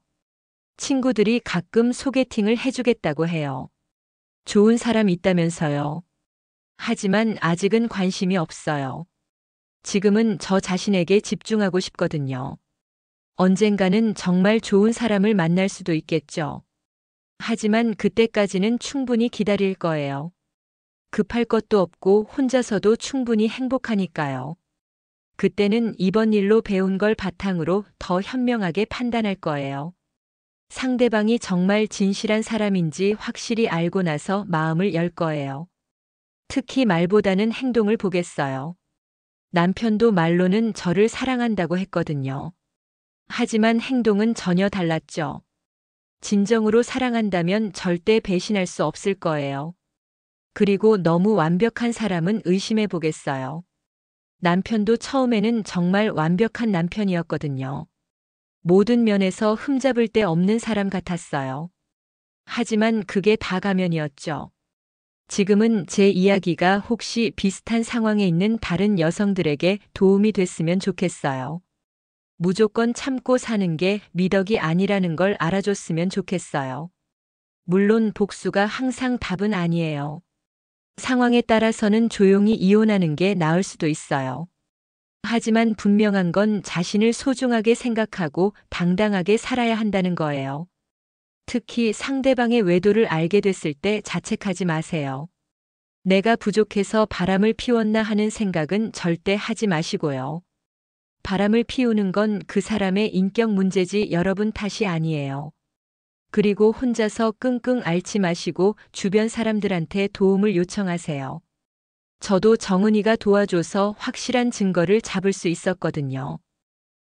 친구들이 가끔 소개팅을 해주겠다고 해요. 좋은 사람 있다면서요. 하지만 아직은 관심이 없어요. 지금은 저 자신에게 집중하고 싶거든요. 언젠가는 정말 좋은 사람을 만날 수도 있겠죠. 하지만 그때까지는 충분히 기다릴 거예요. 급할 것도 없고 혼자서도 충분히 행복하니까요. 그때는 이번 일로 배운 걸 바탕으로 더 현명하게 판단할 거예요. 상대방이 정말 진실한 사람인지 확실히 알고 나서 마음을 열 거예요. 특히 말보다는 행동을 보겠어요. 남편도 말로는 저를 사랑한다고 했거든요. 하지만 행동은 전혀 달랐죠. 진정으로 사랑한다면 절대 배신할 수 없을 거예요. 그리고 너무 완벽한 사람은 의심해 보겠어요. 남편도 처음에는 정말 완벽한 남편이었거든요. 모든 면에서 흠잡을 데 없는 사람 같았어요. 하지만 그게 다 가면이었죠. 지금은 제 이야기가 혹시 비슷한 상황에 있는 다른 여성들에게 도움이 됐으면 좋겠어요. 무조건 참고 사는 게 미덕이 아니라는 걸 알아줬으면 좋겠어요. 물론 복수가 항상 답은 아니에요. 상황에 따라서는 조용히 이혼하는 게 나을 수도 있어요. 하지만 분명한 건 자신을 소중하게 생각하고 당당하게 살아야 한다는 거예요. 특히 상대방의 외도를 알게 됐을 때 자책하지 마세요. 내가 부족해서 바람을 피웠나 하는 생각은 절대 하지 마시고요. 바람을 피우는 건 그 사람의 인격 문제지 여러분 탓이 아니에요. 그리고 혼자서 끙끙 앓지 마시고 주변 사람들한테 도움을 요청하세요. 저도 정은이가 도와줘서 확실한 증거를 잡을 수 있었거든요.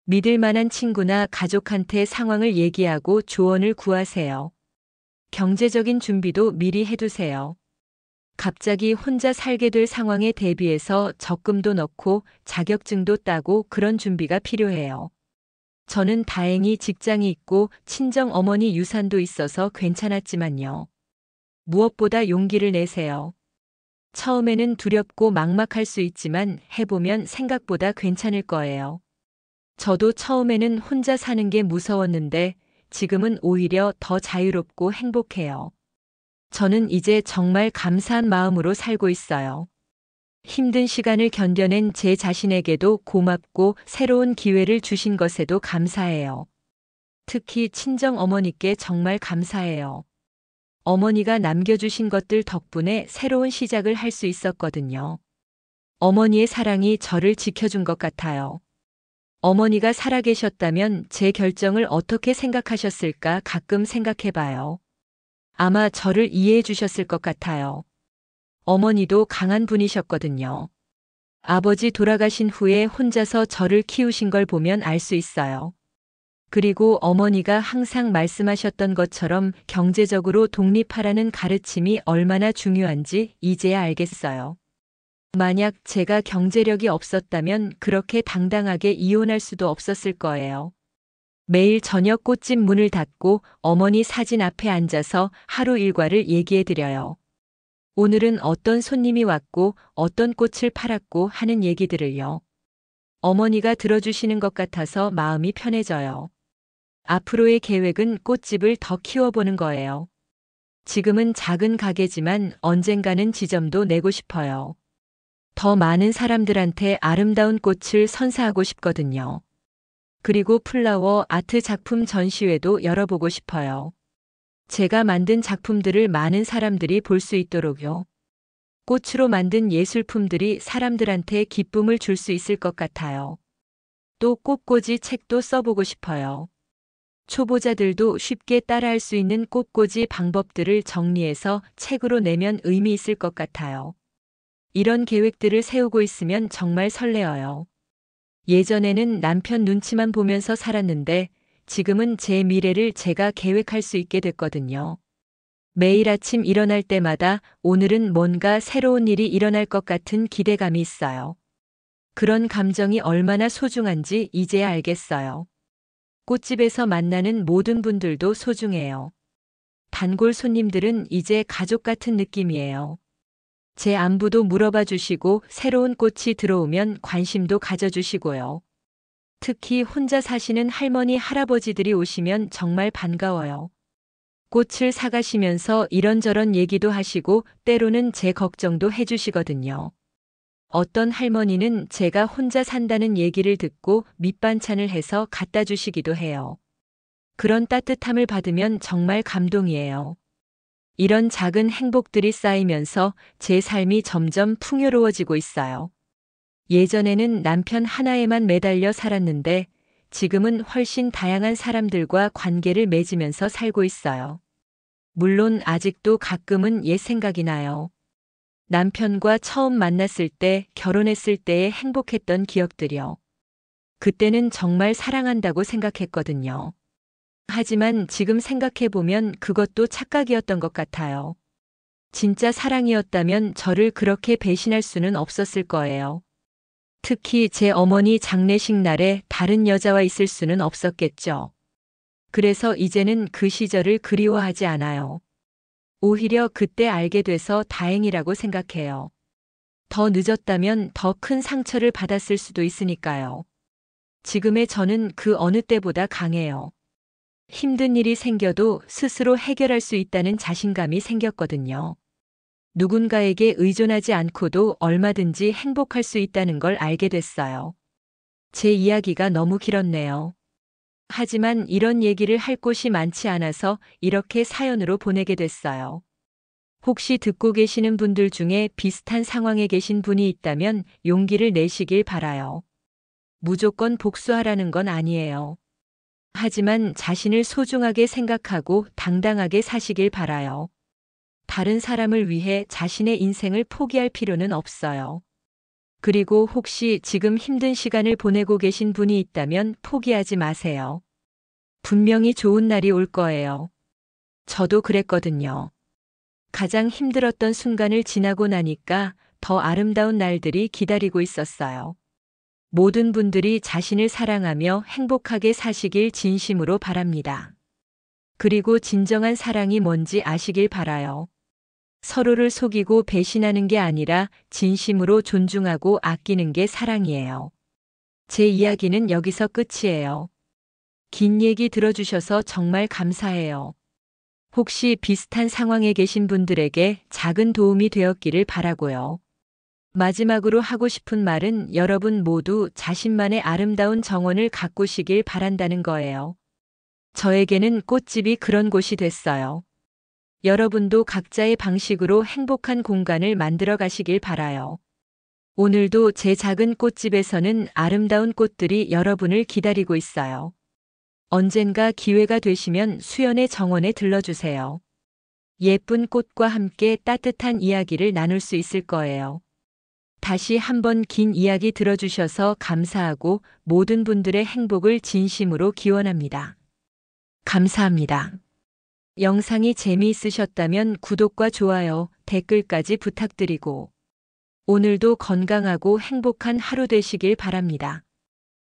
믿을 만한 친구나 가족한테 상황을 얘기하고 조언을 구하세요. 경제적인 준비도 미리 해두세요. 갑자기 혼자 살게 될 상황에 대비해서 적금도 넣고 자격증도 따고 그런 준비가 필요해요. 저는 다행히 직장이 있고 친정 어머니 유산도 있어서 괜찮았지만요. 무엇보다 용기를 내세요. 처음에는 두렵고 막막할 수 있지만 해보면 생각보다 괜찮을 거예요. 저도 처음에는 혼자 사는 게 무서웠는데 지금은 오히려 더 자유롭고 행복해요. 저는 이제 정말 감사한 마음으로 살고 있어요. 힘든 시간을 견뎌낸 제 자신에게도 고맙고 새로운 기회를 주신 것에도 감사해요. 특히 친정 어머니께 정말 감사해요. 어머니가 남겨주신 것들 덕분에 새로운 시작을 할 수 있었거든요. 어머니의 사랑이 저를 지켜준 것 같아요. 어머니가 살아계셨다면 제 결정을 어떻게 생각하셨을까 가끔 생각해봐요. 아마 저를 이해해 주셨을 것 같아요. 어머니도 강한 분이셨거든요. 아버지 돌아가신 후에 혼자서 저를 키우신 걸 보면 알 수 있어요. 그리고 어머니가 항상 말씀하셨던 것처럼 경제적으로 독립하라는 가르침이 얼마나 중요한지 이제야 알겠어요. 만약 제가 경제력이 없었다면 그렇게 당당하게 이혼할 수도 없었을 거예요. 매일 저녁 꽃집 문을 닫고 어머니 사진 앞에 앉아서 하루 일과를 얘기해 드려요. 오늘은 어떤 손님이 왔고 어떤 꽃을 팔았고 하는 얘기들을요. 어머니가 들어주시는 것 같아서 마음이 편해져요. 앞으로의 계획은 꽃집을 더 키워보는 거예요. 지금은 작은 가게지만 언젠가는 지점도 내고 싶어요. 더 많은 사람들한테 아름다운 꽃을 선사하고 싶거든요. 그리고 플라워 아트 작품 전시회도 열어보고 싶어요. 제가 만든 작품들을 많은 사람들이 볼 수 있도록요. 꽃으로 만든 예술품들이 사람들한테 기쁨을 줄 수 있을 것 같아요. 또 꽃꽂이 책도 써보고 싶어요. 초보자들도 쉽게 따라할 수 있는 꽃꽂이 방법들을 정리해서 책으로 내면 의미 있을 것 같아요. 이런 계획들을 세우고 있으면 정말 설레어요. 예전에는 남편 눈치만 보면서 살았는데 지금은 제 미래를 제가 계획할 수 있게 됐거든요. 매일 아침 일어날 때마다 오늘은 뭔가 새로운 일이 일어날 것 같은 기대감이 있어요. 그런 감정이 얼마나 소중한지 이제야 알겠어요. 꽃집에서 만나는 모든 분들도 소중해요. 단골 손님들은 이제 가족 같은 느낌이에요. 제 안부도 물어봐 주시고 새로운 꽃이 들어오면 관심도 가져주시고요. 특히 혼자 사시는 할머니, 할아버지들이 오시면 정말 반가워요. 꽃을 사가시면서 이런저런 얘기도 하시고 때로는 제 걱정도 해주시거든요. 어떤 할머니는 제가 혼자 산다는 얘기를 듣고 밑반찬을 해서 갖다 주시기도 해요. 그런 따뜻함을 받으면 정말 감동이에요. 이런 작은 행복들이 쌓이면서 제 삶이 점점 풍요로워지고 있어요. 예전에는 남편 하나에만 매달려 살았는데 지금은 훨씬 다양한 사람들과 관계를 맺으면서 살고 있어요. 물론 아직도 가끔은 옛 생각이 나요. 남편과 처음 만났을 때, 결혼했을 때의 행복했던 기억들이요. 그때는 정말 사랑한다고 생각했거든요. 하지만 지금 생각해보면 그것도 착각이었던 것 같아요. 진짜 사랑이었다면 저를 그렇게 배신할 수는 없었을 거예요. 특히 제 어머니 장례식 날에 다른 여자와 있을 수는 없었겠죠. 그래서 이제는 그 시절을 그리워하지 않아요. 오히려 그때 알게 돼서 다행이라고 생각해요. 더 늦었다면 더 큰 상처를 받았을 수도 있으니까요. 지금의 저는 그 어느 때보다 강해요. 힘든 일이 생겨도 스스로 해결할 수 있다는 자신감이 생겼거든요. 누군가에게 의존하지 않고도 얼마든지 행복할 수 있다는 걸 알게 됐어요. 제 이야기가 너무 길었네요. 하지만 이런 얘기를 할 곳이 많지 않아서 이렇게 사연으로 보내게 됐어요. 혹시 듣고 계시는 분들 중에 비슷한 상황에 계신 분이 있다면 용기를 내시길 바라요. 무조건 복수하라는 건 아니에요. 하지만 자신을 소중하게 생각하고 당당하게 사시길 바라요. 다른 사람을 위해 자신의 인생을 포기할 필요는 없어요. 그리고 혹시 지금 힘든 시간을 보내고 계신 분이 있다면 포기하지 마세요. 분명히 좋은 날이 올 거예요. 저도 그랬거든요. 가장 힘들었던 순간을 지나고 나니까 더 아름다운 날들이 기다리고 있었어요. 모든 분들이 자신을 사랑하며 행복하게 사시길 진심으로 바랍니다. 그리고 진정한 사랑이 뭔지 아시길 바라요. 서로를 속이고 배신하는 게 아니라 진심으로 존중하고 아끼는 게 사랑이에요. 제 이야기는 여기서 끝이에요. 긴 얘기 들어주셔서 정말 감사해요. 혹시 비슷한 상황에 계신 분들에게 작은 도움이 되었기를 바라고요. 마지막으로 하고 싶은 말은 여러분 모두 자신만의 아름다운 정원을 가꾸시길 바란다는 거예요. 저에게는 꽃집이 그런 곳이 됐어요. 여러분도 각자의 방식으로 행복한 공간을 만들어 가시길 바라요. 오늘도 제 작은 꽃집에서는 아름다운 꽃들이 여러분을 기다리고 있어요. 언젠가 기회가 되시면 수연의 정원에 들러주세요. 예쁜 꽃과 함께 따뜻한 이야기를 나눌 수 있을 거예요. 다시 한번 긴 이야기 들어주셔서 감사하고 모든 분들의 행복을 진심으로 기원합니다. 감사합니다. 영상이 재미있으셨다면 구독과 좋아요, 댓글까지 부탁드리고 오늘도 건강하고 행복한 하루 되시길 바랍니다.